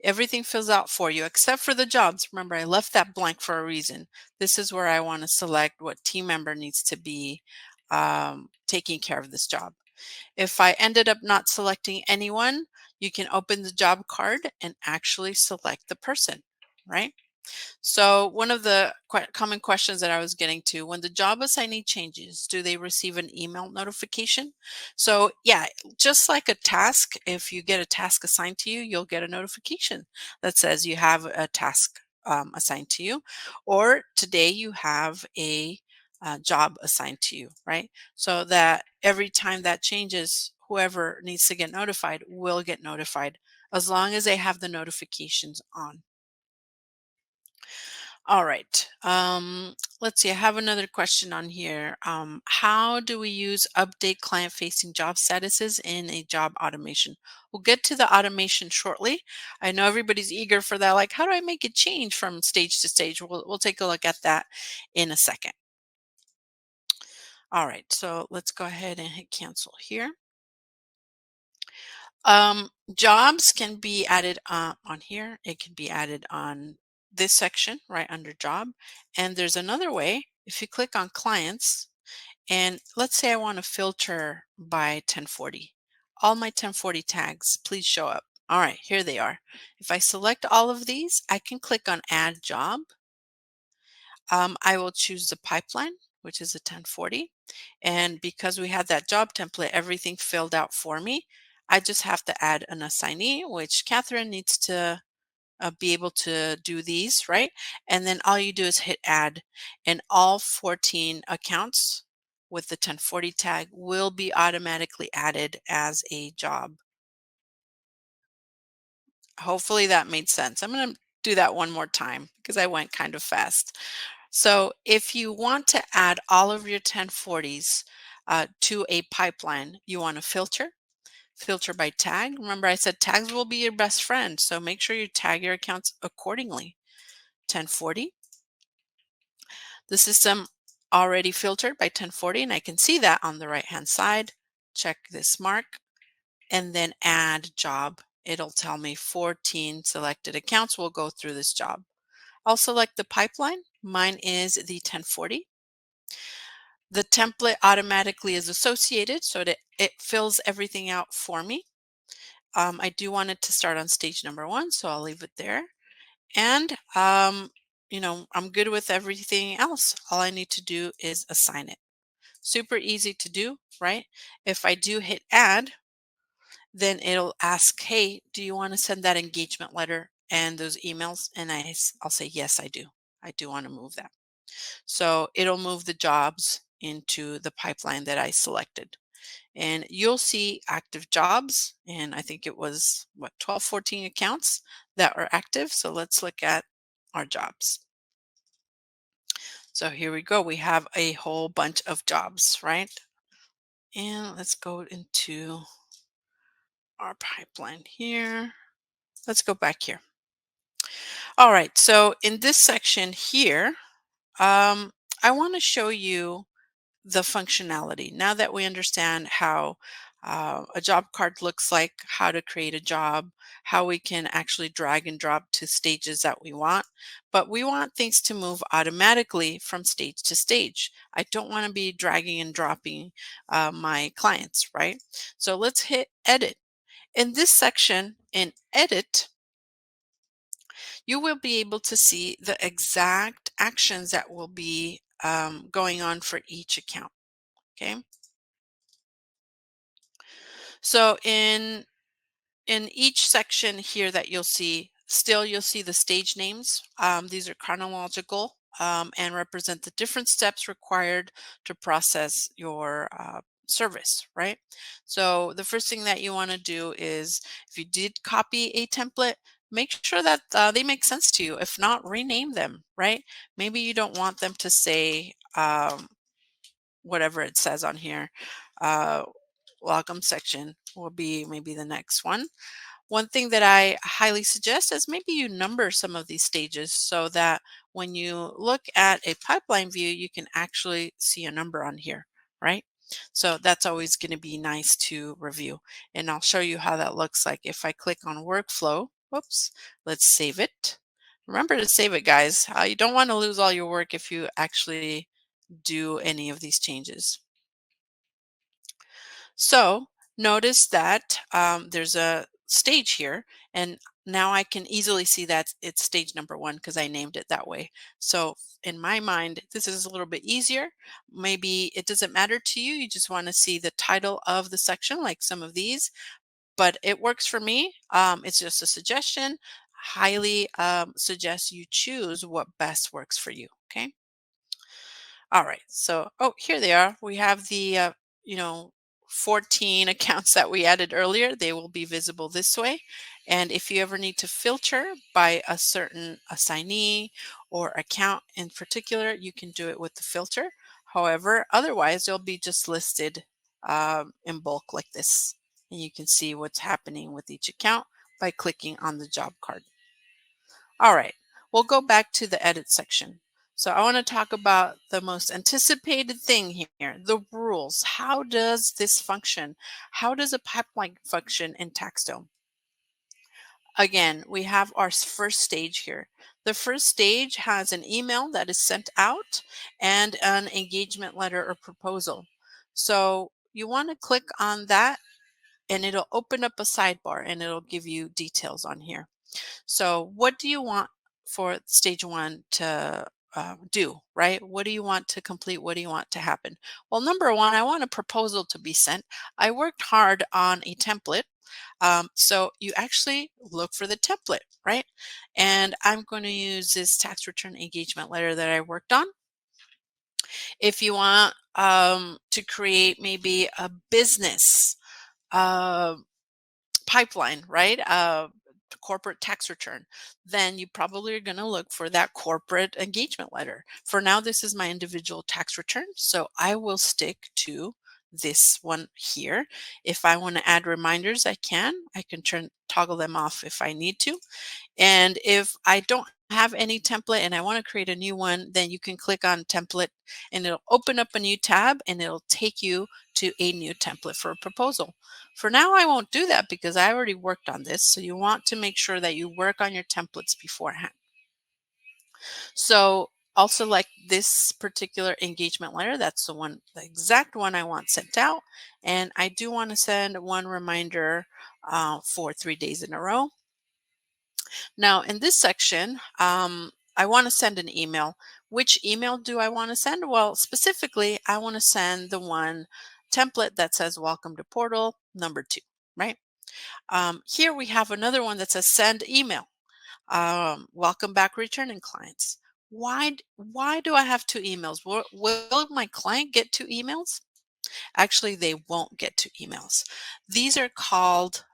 everything fills out for you except for the jobs. Remember, I left that blank for a reason. This is where I want to select what team member needs to be taking care of this job. If I ended up not selecting anyone, you can open the job card and actually select the person, right? So one of the common questions that I was getting to, when the job assignee changes, do they receive an email notification? So yeah, just like a task, if you get a task assigned to you, you'll get a notification that says you have a task assigned to you, or today you have a job assigned to you, right? So that every time that changes, whoever needs to get notified will get notified as long as they have the notifications on. All right. Let's see. I have another question on here. How do we use update client-facing job statuses in a job automation? We'll get to the automation shortly. I know everybody's eager for that. Like, how do I make a change from stage to stage? We'll take a look at that in a second. All right. So let's go ahead and hit cancel here. Jobs can be added on here. It can be added on this section right under job. And there's another way. If you click on clients, and let's say I want to filter by 1040. All my 1040 tags, please show up. All right, here they are. If I select all of these, I can click on add job. I will choose the pipeline, which is a 1040. And because we had that job template, everything filled out for me. I just have to add an assignee, which Catherine needs to be able to do these, right? And then all you do is hit add, and all 14 accounts with the 1040 tag will be automatically added as a job. Hopefully that made sense. I'm going to do that one more time because I went kind of fast. So if you want to add all of your 1040s to a pipeline, you want to filter by tag. Remember I said tags will be your best friend. So make sure you tag your accounts accordingly. 1040. The system already filtered by 1040 and I can see that on the right hand side. Check this mark and then add job. It'll tell me 14 selected accounts will go through this job. I'll select the pipeline. Mine is the 1040. The template automatically is associated so that it fills everything out for me. I do want it to start on stage number 1, so I'll leave it there. And, I'm good with everything else. All I need to do is assign it. Super easy to do, right? If I do hit add, then it'll ask, hey, do you want to send that engagement letter and those emails? And I'll say, yes, I do. I do want to move that. So it'll move the jobs into the pipeline that I selected. And you'll see active jobs. And I think it was, 12, 14 accounts that are active. So let's look at our jobs. So here we go. We have a whole bunch of jobs, right? And let's go into our pipeline here. Let's go back here. All right. So in this section here, I want to show you the functionality. Now that we understand how a job card looks like, how to create a job, how we can actually drag and drop to stages that we want, but we want things to move automatically from stage to stage. I don't want to be dragging and dropping my clients, right? So let's hit edit. In this section, in edit, you will be able to see the exact actions that will be going on for each account. Okay. So in each section here that you'll see, still you'll see the stage names. These are chronological and represent the different steps required to process your service, right? So the first thing that you want to do is, if you did copy a template, make sure that they make sense to you. If not, rename them, right? Maybe you don't want them to say whatever it says on here. Uh, Welcome section will be maybe the next one. One thing that I highly suggest is maybe you number some of these stages so that when you look at a pipeline view, you can actually see a number on here, right? So that's always going to be nice to review. And I'll show you how that looks like. If I click on workflow, whoops, let's save it. Remember to save it, guys. You don't want to lose all your work if you actually do any of these changes. So notice that there's a stage here, and now I can easily see that it's stage number 1 because I named it that way. So in my mind, this is a little bit easier. Maybe it doesn't matter to you. You just want to see the title of the section, like some of these, but it works for me. It's just a suggestion. Highly suggest you choose what best works for you. Okay. All right. So, oh, here they are. We have the, you know, 14 accounts that we added earlier. They will be visible this way. And if you ever need to filter by a certain assignee or account in particular, you can do it with the filter. However, otherwise, they'll be just listed in bulk like this. And you can see what's happening with each account by clicking on the job card. All right, we'll go back to the edit section. So I want to talk about the most anticipated thing here, the rules. How does this function? How does a pipeline function in TaxDome? Again, we have our first stage here. The first stage has an email that is sent out and an engagement letter or proposal. So you want to click on that and it'll open up a sidebar and it'll give you details on here. So what do you want for stage 1 to do, right? What do you want to complete? What do you want to happen? Well, number 1, I want a proposal to be sent. I worked hard on a template. So you actually look for the template, right? And I'm going to use this tax return engagement letter that I worked on. If you want to create maybe a business uh, pipeline, right? Corporate tax return, then you probably are going to look for that corporate engagement letter. For now, this is my individual tax return, so I will stick to this one here. If I want to add reminders, I can. I can toggle them off if I need to. And if I don't have any template and I want to create a new one, then you can click on template and it'll open up a new tab and it'll take you to a new template for a proposal. For now, I won't do that because I already worked on this. So you want to make sure that you work on your templates beforehand. So also like this particular engagement letter, that's the exact one I want sent out. And I do want to send one reminder for 3 days in a row. Now in this section, I want to send an email. Which email do I want to send? Well, specifically, I want to send the one template that says welcome to portal number 2, right? Here we have another one that says send email. Welcome back returning clients. Why do I have 2 emails? Will my client get 2 emails? Actually, they won't get 2 emails. These are called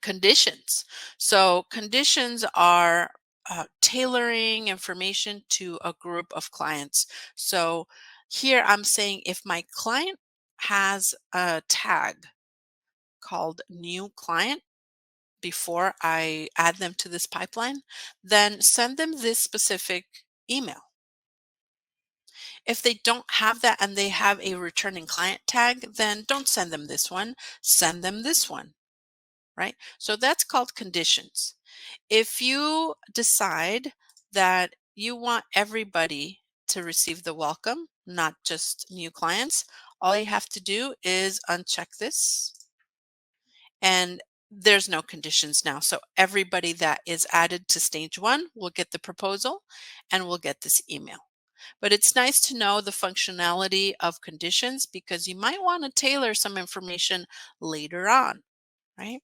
conditions. So conditions are tailoring information to a group of clients. So here I'm saying if my client has a tag called new client before I add them to this pipeline, then send them this specific email. If they don't have that and they have a returning client tag, then don't send them this one, send them this one, right? So that's called conditions. If you decide that you want everybody to receive the welcome, not just new clients, all you have to do is uncheck this and there's no conditions now. So everybody that is added to stage 1 will get the proposal and will get this email. But it's nice to know the functionality of conditions because you might want to tailor some information later on, right?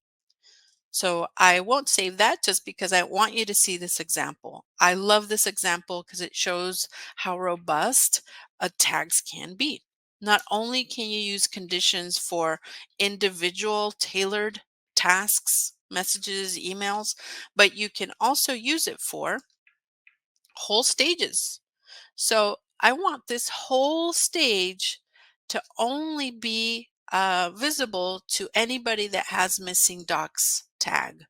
So I won't save that just because I want you to see this example. I love this example because it shows how robust a tags can be. Not only can you use conditions for individual tailored tasks, messages, emails, but you can also use it for whole stages. So I want this whole stage to only be visible to anybody that has missing docs tag.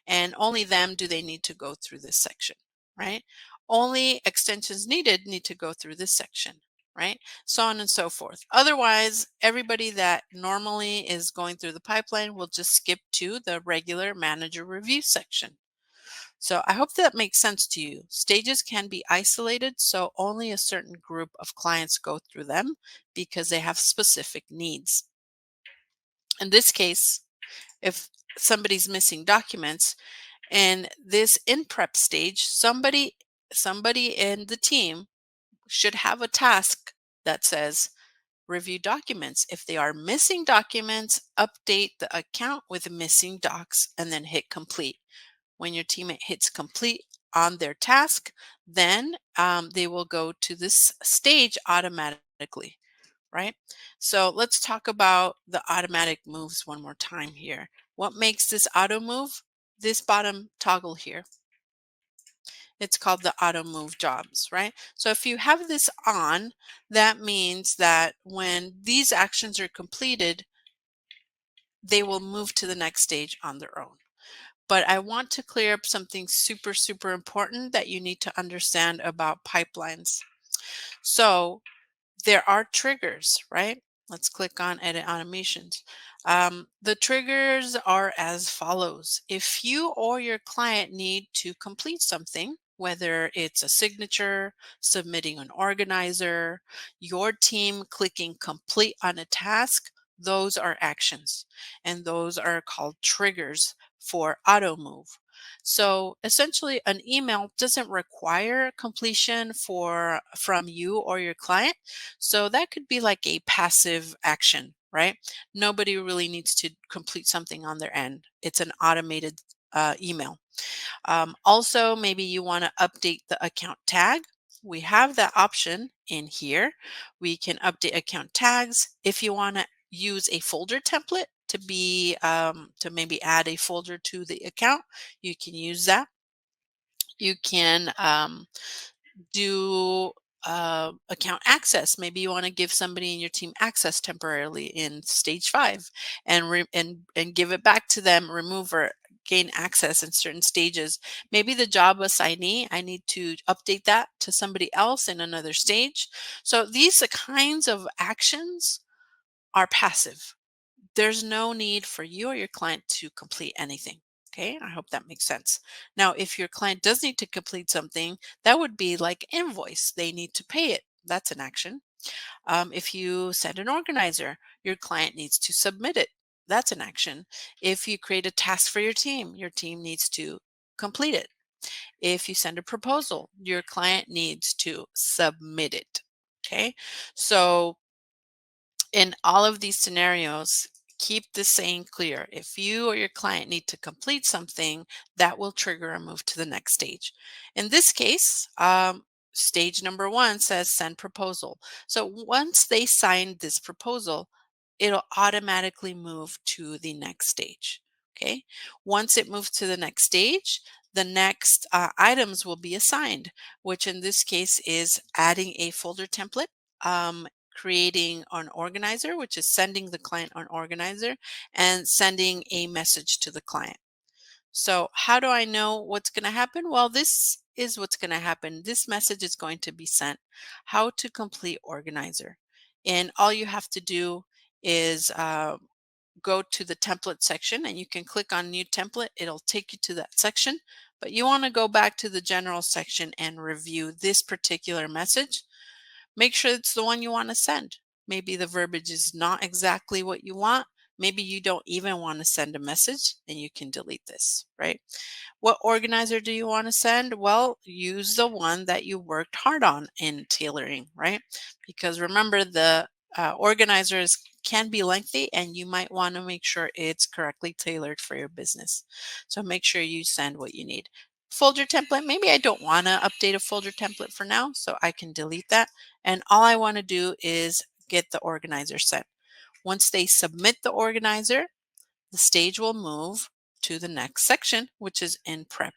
And only them do they need to go through this section, right? Only extensions needed need to go through this section. right? So on and so forth. Otherwise, everybody that normally is going through the pipeline will just skip to the regular manager review section. So I hope that makes sense to you. Stages can be isolated, so only a certain group of clients go through them because they have specific needs. In this case, if somebody's missing documents in this in prep stage, somebody in the team should have a task that says review documents. If they are missing documents, update the account with missing docs and then hit complete. When your teammate hits complete on their task, then they will go to this stage automatically, right? So let's talk about the automatic moves one more time here. What makes this auto move? This bottom toggle here. It's called the auto move jobs, right? So if you have this on, that means that when these actions are completed, they will move to the next stage on their own. But I want to clear up something super, super important that you need to understand about pipelines. So there are triggers, right? Let's click on edit automations. The triggers are as follows. If you or your client need to complete something, whether it's a signature, submitting an organizer, your team clicking complete on a task, those are actions. And those are called triggers for auto move. So essentially an email doesn't require completion from you or your client. So that could be like a passive action, right? Nobody really needs to complete something on their end. It's an automated email. Also, maybe you want to update the account tag. We have that option in here. We can update account tags. If you want to use a folder template to maybe add a folder to the account, you can use that. You can do account access. Maybe you want to give somebody in your team access temporarily in stage 5 and give it back to them, remove or gain access in certain stages. Maybe the job assignee, I need to update that to somebody else in another stage. So these kinds of actions are passive. There's no need for you or your client to complete anything. Okay, I hope that makes sense. Now, if your client does need to complete something, that would be like invoice. They need to pay it. That's an action. If you send an organizer, your client needs to submit it. That's an action. If you create a task for your team needs to complete it. If you send a proposal, your client needs to submit it. Okay, so in all of these scenarios, keep the saying clear. If you or your client need to complete something, that will trigger a move to the next stage. In this case, stage number 1 says send proposal. So once they sign this proposal, it'll automatically move to the next stage. Okay. Once it moves to the next stage, the next items will be assigned, which in this case is adding a folder template, creating an organizer, which is sending the client an organizer, and sending a message to the client. So how do I know what's going to happen? Well, this is what's going to happen. This message is going to be sent. How to complete organizer. And all you have to do is go to the template section and you can click on new template. It'll take you to that section, but you want to go back to the general section and review this particular message. Make sure it's the one you want to send. Maybe the verbiage is not exactly what you want. Maybe you don't even want to send a message and you can delete this, right? What organizer do you want to send? Well, use the one that you worked hard on in tailoring, right? Because remember, the organizers can be lengthy and you might want to make sure it's correctly tailored for your business. So make sure you send what you need. Folder template, maybe I don't want to update a folder template for now, so I can delete that. And all I want to do is get the organizer sent. Once they submit the organizer, the stage will move to the next section, which is in prep.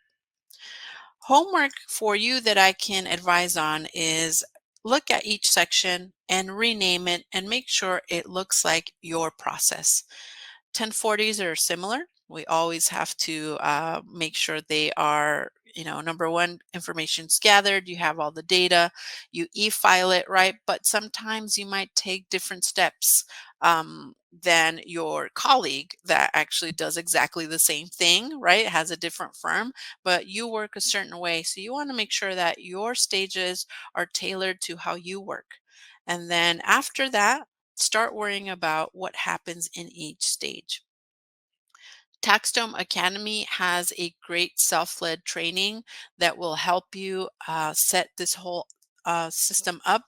Homework for you that I can advise on is look at each section and rename it and make sure it looks like your process. 1040s are similar. We always have to make sure they are number one, information's gathered, you have all the data, you e-file it, right? But sometimes you might take different steps than your colleague that actually does exactly the same thing, right? Has a different firm, but you work a certain way. So you want to make sure that your stages are tailored to how you work. And then after that, start worrying about what happens in each stage. TaxDome Academy has a great self-led training that will help you set this whole system up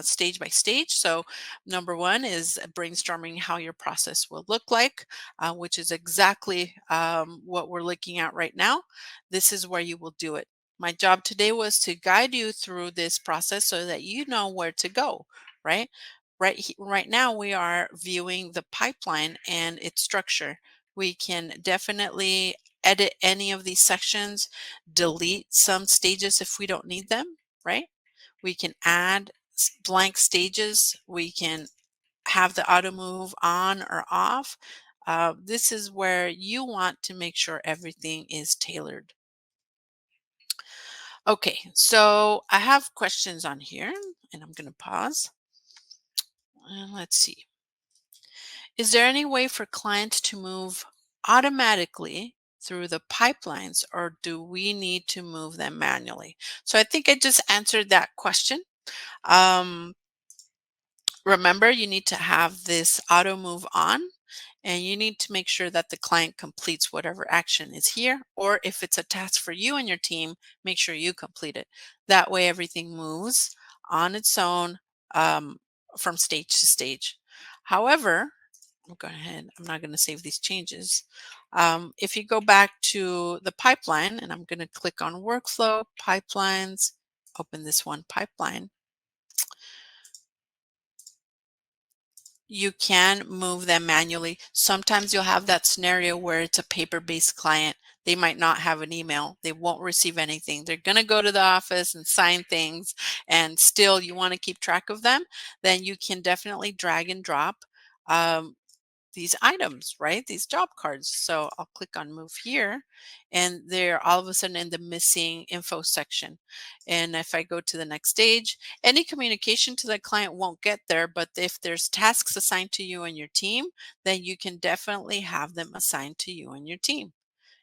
stage by stage. So number one is brainstorming how your process will look like, which is exactly what we're looking at right now. This is where you will do it. My job today was to guide you through this process so that you know where to go, right? Right now, we are viewing the pipeline and its structure. We can definitely edit any of these sections, delete some stages if we don't need them, right? We can add blank stages. We can have the auto move on or off. This is where you want to make sure everything is tailored. Okay, so I have questions on here and I'm going to pause and let's see. Is there any way for clients to move automatically through the pipelines, or do we need to move them manually? So I think I just answered that question. Um, Remember, you need to have this auto move on, and you need to make sure that the client completes whatever action is here, or if it's a task for you and your team, make sure you complete it. That way, everything moves on its own from stage to stage. However, I'll go ahead. I'm not going to save these changes. If you go back to the pipeline, and I'm going to click on workflow, pipelines, open this one pipeline, you can move them manually. Sometimes you'll have that scenario where it's a paper-based client. They might not have an email. They won't receive anything. They're going to go to the office and sign things, and still you want to keep track of them. Then you can definitely drag and drop. Um, these items, right? These job cards. So I'll click on move here and they're all of a sudden in the missing info section. And if I go to the next stage, any communication to the client won't get there, but if there's tasks assigned to you and your team, then you can definitely have them assigned to you and your team.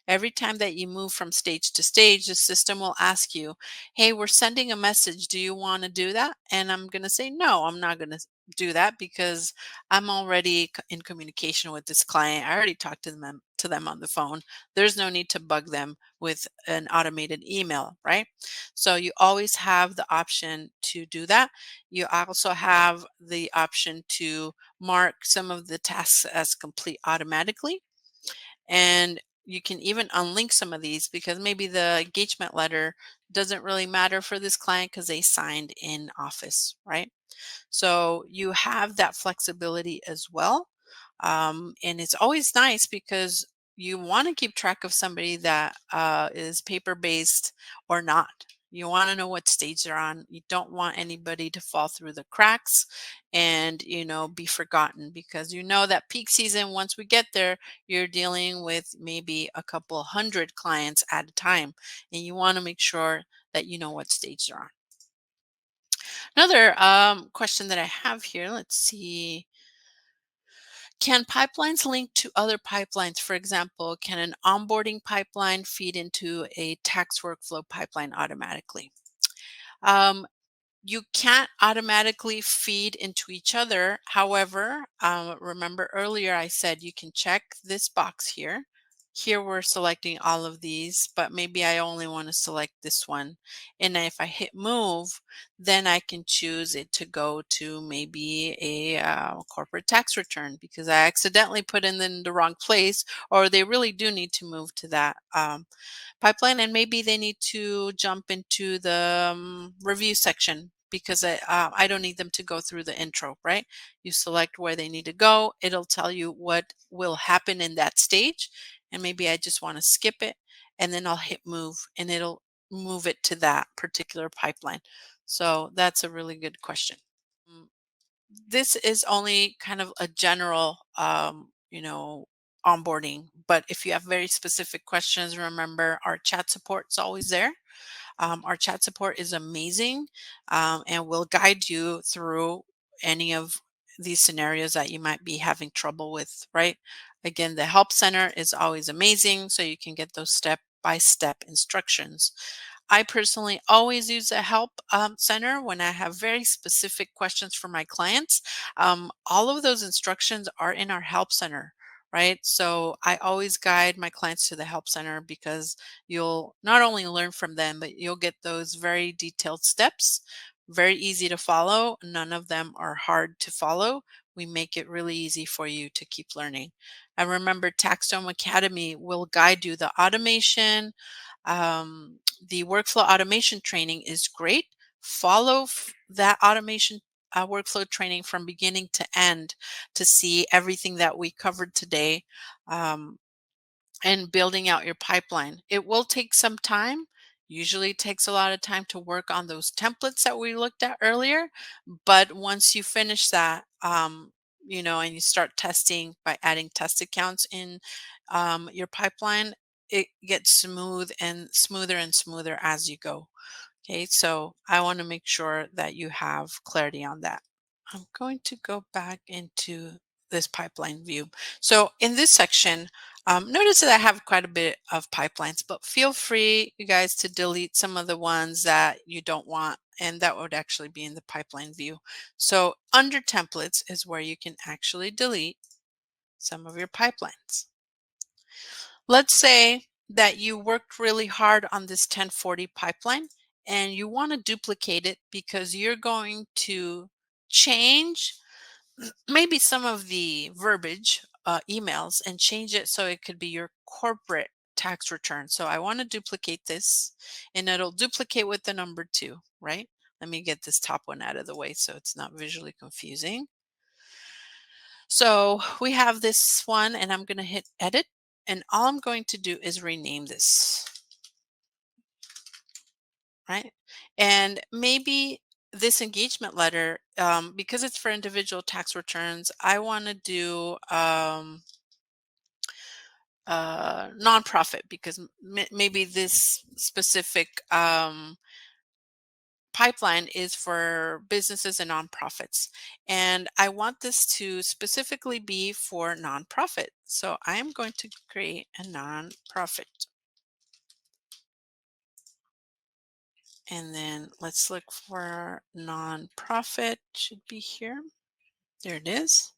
Every time that you move from stage to stage, the system will ask you, hey, we're sending a message. Do you want to do that? And I'm going to say, no, I'm not going to do that because I'm already in communication with this client. I already talked to them on the phone. There's no need to bug them with an automated email, right? So you always have the option to do that. You also have the option to mark some of the tasks as complete automatically. And you can even unlink some of these because maybe the engagement letter doesn't really matter for this client because they signed in office, right? So you have that flexibility as well. And it's always nice because you want to keep track of somebody that is paper based or not. You want to know what stage they're on. You don't want anybody to fall through the cracks and, be forgotten because you know that peak season, once we get there, you're dealing with maybe a couple hundred clients at a time. And you want to make sure that you know what stage they're on. Another question that I have here, let's see. Can pipelines link to other pipelines? For example, can an onboarding pipeline feed into a tax workflow pipeline automatically? Um, you can't automatically feed into each other. However, remember earlier I said you can check this box here. Here we're selecting all of these, but maybe I only want to select this one. And if I hit move, then I can choose it to go to maybe a corporate tax return because I accidentally put in the wrong place, or they really do need to move to that pipeline, and maybe they need to jump into the review section because I don't need them to go through the intro, right? You select where they need to go. It'll tell you what will happen in that stage. And maybe I just want to skip it and then I'll hit move and it'll move it to that particular pipeline. So that's a really good question. Mm, This is only kind of a general, onboarding. But if you have very specific questions, remember our chat support is always there. Our chat support is amazing, and will guide you through any of these scenarios that you might be having trouble with, right? Again, the help center is always amazing, so you can get those step by step instructions. I personally always use a help center when I have very specific questions for my clients. All of those instructions are in our help center, right? So I always guide my clients to the help center because you'll not only learn from them, but you'll get those very detailed steps, very easy to follow. None of them are hard to follow. We make it really easy for you to keep learning. And remember, TaxDome Academy will guide you. The automation, the workflow automation training is great. Follow that automation workflow training from beginning to end to see everything that we covered today. And building out your pipeline. It will take some time. Usually takes a lot of time to work on those templates that we looked at earlier. But once you finish that, and you start testing by adding test accounts in your pipeline, it gets smoother and smoother as you go. Okay, so I want to make sure that you have clarity on that. I'm going to go back into this pipeline view. So in this section, notice that I have quite a bit of pipelines, but feel free, you guys, to delete some of the ones that you don't want, and that would actually be in the pipeline view. So under templates is where you can actually delete some of your pipelines. Let's say that you worked really hard on this 1040 pipeline and you want to duplicate it because you're going to change maybe some of the verbiage emails and change it so it could be your corporate tax return. So I want to duplicate this, and it'll duplicate with the number 2, right? Let me get this top one out of the way so it's not visually confusing. So we have this one, and I'm going to hit edit, and all I'm going to do is rename this, right? And maybe this engagement letter, because it's for individual tax returns, I want to do nonprofit because maybe this specific pipeline is for businesses and nonprofits. And I want this to specifically be for nonprofit. So I am going to create a nonprofit. And then let's look for nonprofit, should be here. There it is.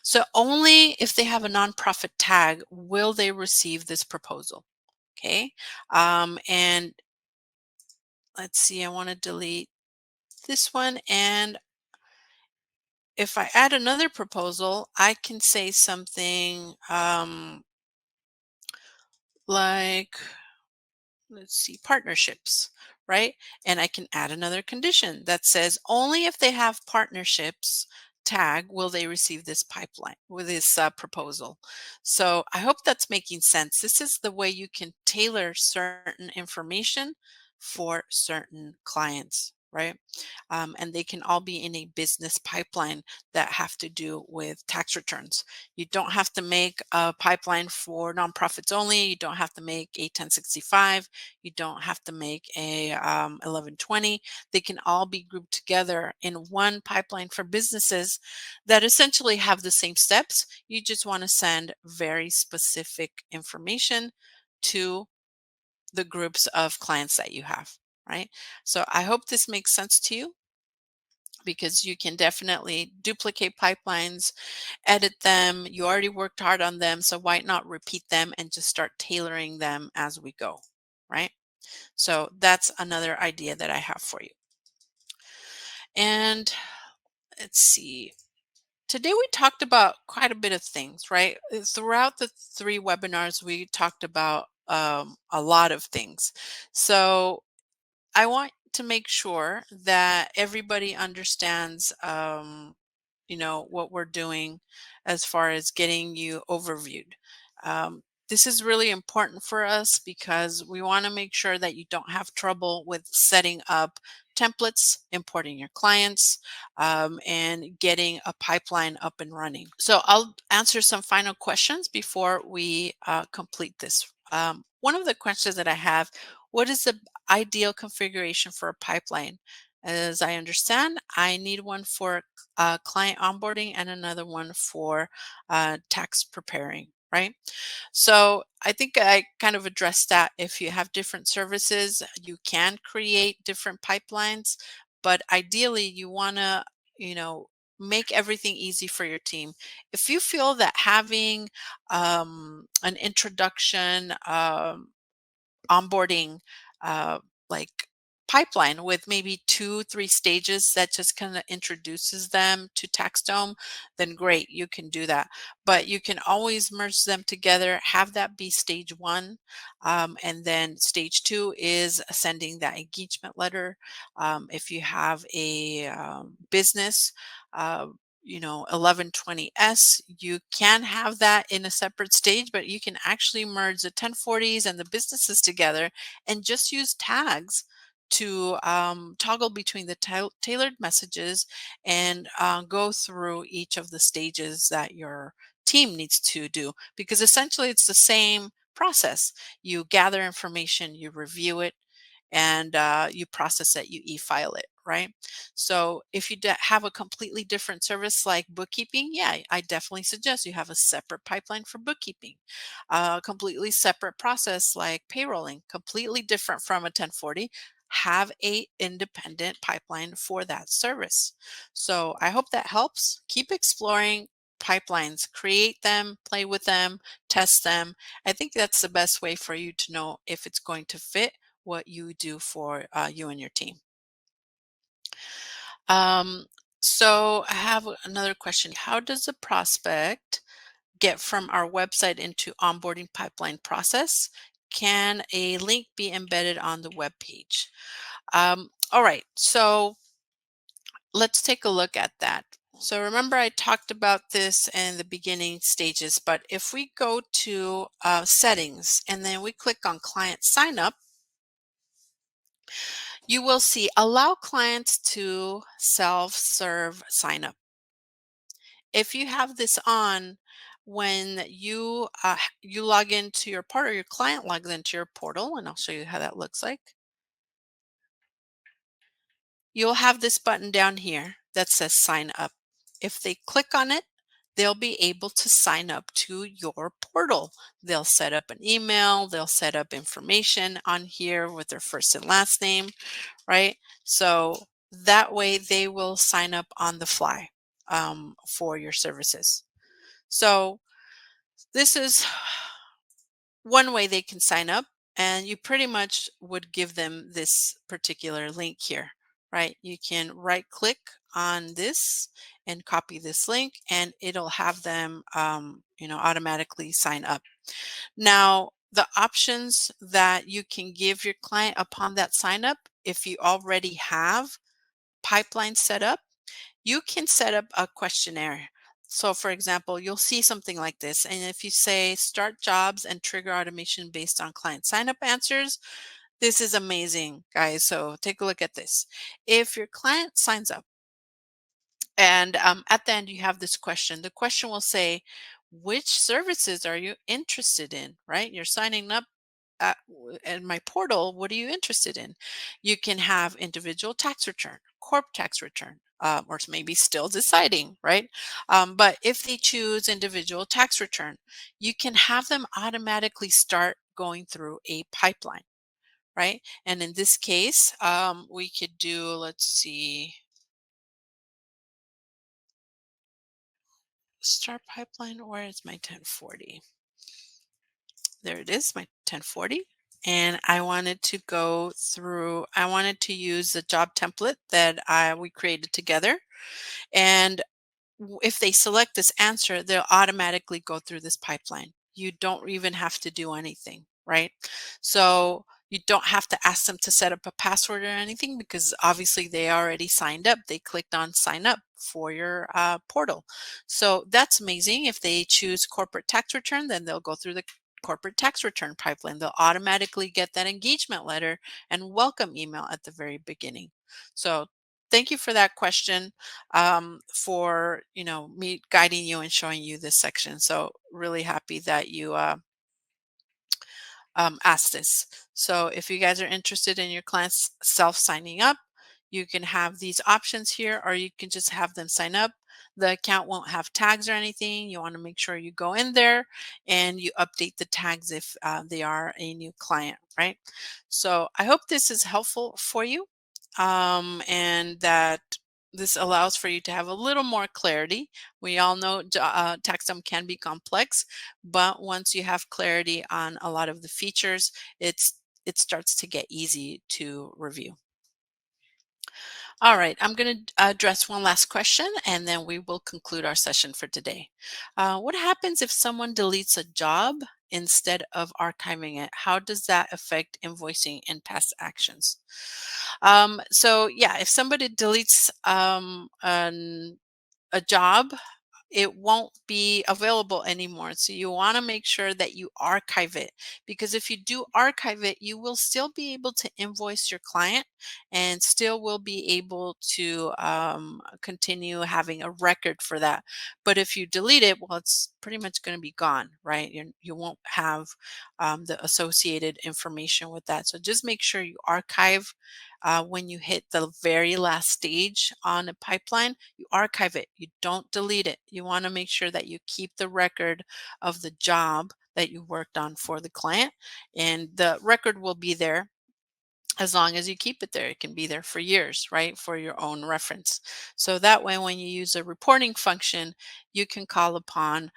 So only if they have a nonprofit tag will they receive this proposal. Okay. And let's see, I want to delete this one. And if I add another proposal, I can say something like, let's see, partnerships, right? And I can add another condition that says only if they have partnerships tag will they receive this pipeline with this proposal. So I hope that's making sense. This is the way you can tailor certain information for certain clients, right? And they can all be in a business pipeline that have to do with tax returns. You don't have to make a pipeline for nonprofits only. You don't have to make a 1065. You don't have to make a 1120. They can all be grouped together in one pipeline for businesses that essentially have the same steps. You just want to send very specific information to the groups of clients that you have, right? So I hope this makes sense to you because you can definitely duplicate pipelines, edit them. You already worked hard on them, so why not repeat them and just start tailoring them as we go, right? So that's another idea that I have for you. And let's see. Today we talked about quite a bit of things, right? Throughout the 3 webinars, we talked about a lot of things. So I want to make sure that everybody understands what we're doing as far as getting you overviewed. This is really important for us because we want to make sure that you don't have trouble with setting up templates, importing your clients, and getting a pipeline up and running. So I'll answer some final questions before we complete this. One of the questions that I have, what is the ideal configuration for a pipeline? As I understand, I need one for client onboarding and another one for tax preparing, right? So I think I kind of addressed that. If you have different services, you can create different pipelines, but ideally you want to, you know, make everything easy for your team. If you feel that having an introduction, onboarding uh, like pipeline with maybe 2 3 stages that just kind of introduces them to TaxDome, then great, you can do that. But you can always merge them together, have that be stage one, and then stage two is sending that engagement letter. If you have a business, uh, 1120S, you can have that in a separate stage, but you can actually merge the 1040s and the businesses together and just use tags to toggle between the tailored messages and go through each of the stages that your team needs to do, because essentially it's the same process. You gather information, you review it, and you process it, you e-file it, right? So if you have a completely different service like bookkeeping, yeah, I definitely suggest you have a separate pipeline for bookkeeping. A completely separate process like payrolling, completely different from a 1040. Have a independent pipeline for that service. So I hope that helps. Keep exploring pipelines, create them, play with them, test them. I think that's the best way for you to know if it's going to fit what you do for you and your team. Um, so I have another question. How does a prospect get from our website into onboarding pipeline process? Can a link be embedded on the web page? All right, so let's take a look at that. So remember I talked about this in the beginning stages, but if we go to settings and then we click on client sign up, you will see allow clients to self-serve sign up. If you have this on, when you log into your portal, your client logs into your portal, and I'll show you how that looks like. You'll have this button down here that says sign up. If they click on it, they'll be able to sign up to your portal. They'll set up an email, they'll set up information on here with their first and last name, right? So that way they will sign up on the fly for your services. So this is one way they can sign up, and you pretty much would give them this particular link here, right? You can right click on this and copy this link and it'll have them automatically sign up. Now the options that you can give your client upon that sign up, if you already have pipeline set up, you can set up a questionnaire. So for example, you'll see something like this. And if you say start jobs and trigger automation based on client sign up answers, this is amazing, guys. So take a look at this. If your client signs up and at the end you have this question, the question will say, which services are you interested in, right? You're signing up in my portal, what are you interested in? You can have individual tax return, corp tax return, or maybe still deciding, right? But if they choose individual tax return, you can have them automatically start going through a pipeline, right? And in this case, we could do, let's see, start pipeline. Where is my 1040? There it is, my 1040. And I wanted to go through, I wanted to use the job template that we created together. And if they select this answer, they'll automatically go through this pipeline. You don't even have to do anything, right? So you don't have to ask them to set up a password or anything because obviously they already signed up. They clicked on sign up for your portal. So that's amazing. If they choose corporate tax return, then they'll go through the corporate tax return pipeline. They'll automatically get that engagement letter and welcome email at the very beginning. So thank you for that question, for me guiding you and showing you this section. So really happy that you ask this. So if you guys are interested in your clients self-signing up, you can have these options here, or you can just have them sign up. The account won't have tags or anything. You want to make sure you go in there and you update the tags if they are a new client, right? So I hope this is helpful for you, and that this allows for you to have a little more clarity. We all know TaxDome can be complex, but once you have clarity on a lot of the features, it starts to get easy to review. All right, I'm going to address one last question and then we will conclude our session for today. What happens if someone deletes a job instead of archiving it? How does that affect invoicing and past actions? So yeah, if somebody deletes a job, it won't be available anymore. So you want to make sure that you archive it, because if you do archive it, you will still be able to invoice your client and still will be able to continue having a record for that. But if you delete it, well, it's pretty much going to be gone, right? You won't have the associated information with that. So just make sure you archive. When you hit the very last stage on a pipeline, you archive it. You don't delete it. You want to make sure that you keep the record of the job that you worked on for the client, and the record will be there as long as you keep it there. It can be there for years, right, for your own reference. So that way, when you use a reporting function, you can call upon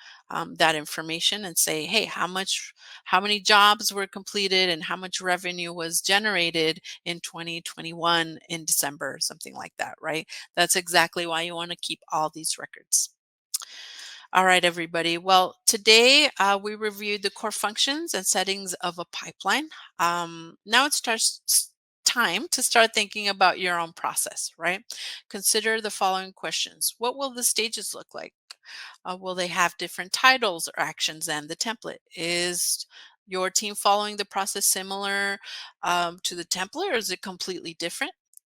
that information and say, hey, how many jobs were completed and how much revenue was generated in 2021 in December, or something like that, right? That's exactly why you want to keep all these records. All right, everybody. Well, today we reviewed the core functions and settings of a pipeline. Now it starts time to start thinking about your own process, right? Consider the following questions. What will the stages look like? Will they have different titles or actions than the template? Is your team following the process similar to the template, or is it completely different?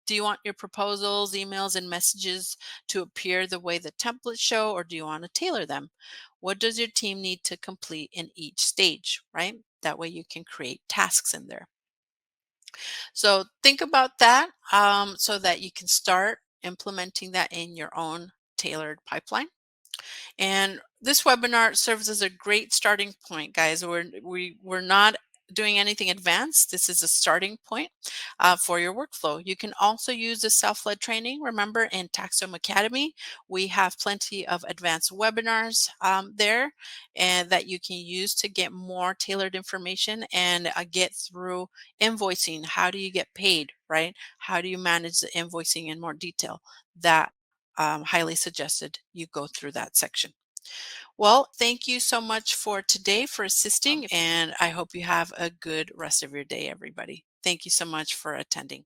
Do you want your proposals, emails, and messages to appear the way the templates show, or do you want to tailor them? What does your team need to complete in each stage, right? That way you can create tasks in there. So think about that, so that you can start implementing that in your own tailored pipeline. And this webinar serves as a great starting point, guys. We're not doing anything advanced. This is a starting point for your workflow. You can also use the self-led training. Remember, in TaxDome Academy, we have plenty of advanced webinars there, and that you can use to get more tailored information and get through invoicing. How do you get paid, right? How do you manage the invoicing in more detail? That highly suggested you go through that section. Well, thank you so much for today for assisting, and I hope you have a good rest of your day, everybody. Thank you so much for attending.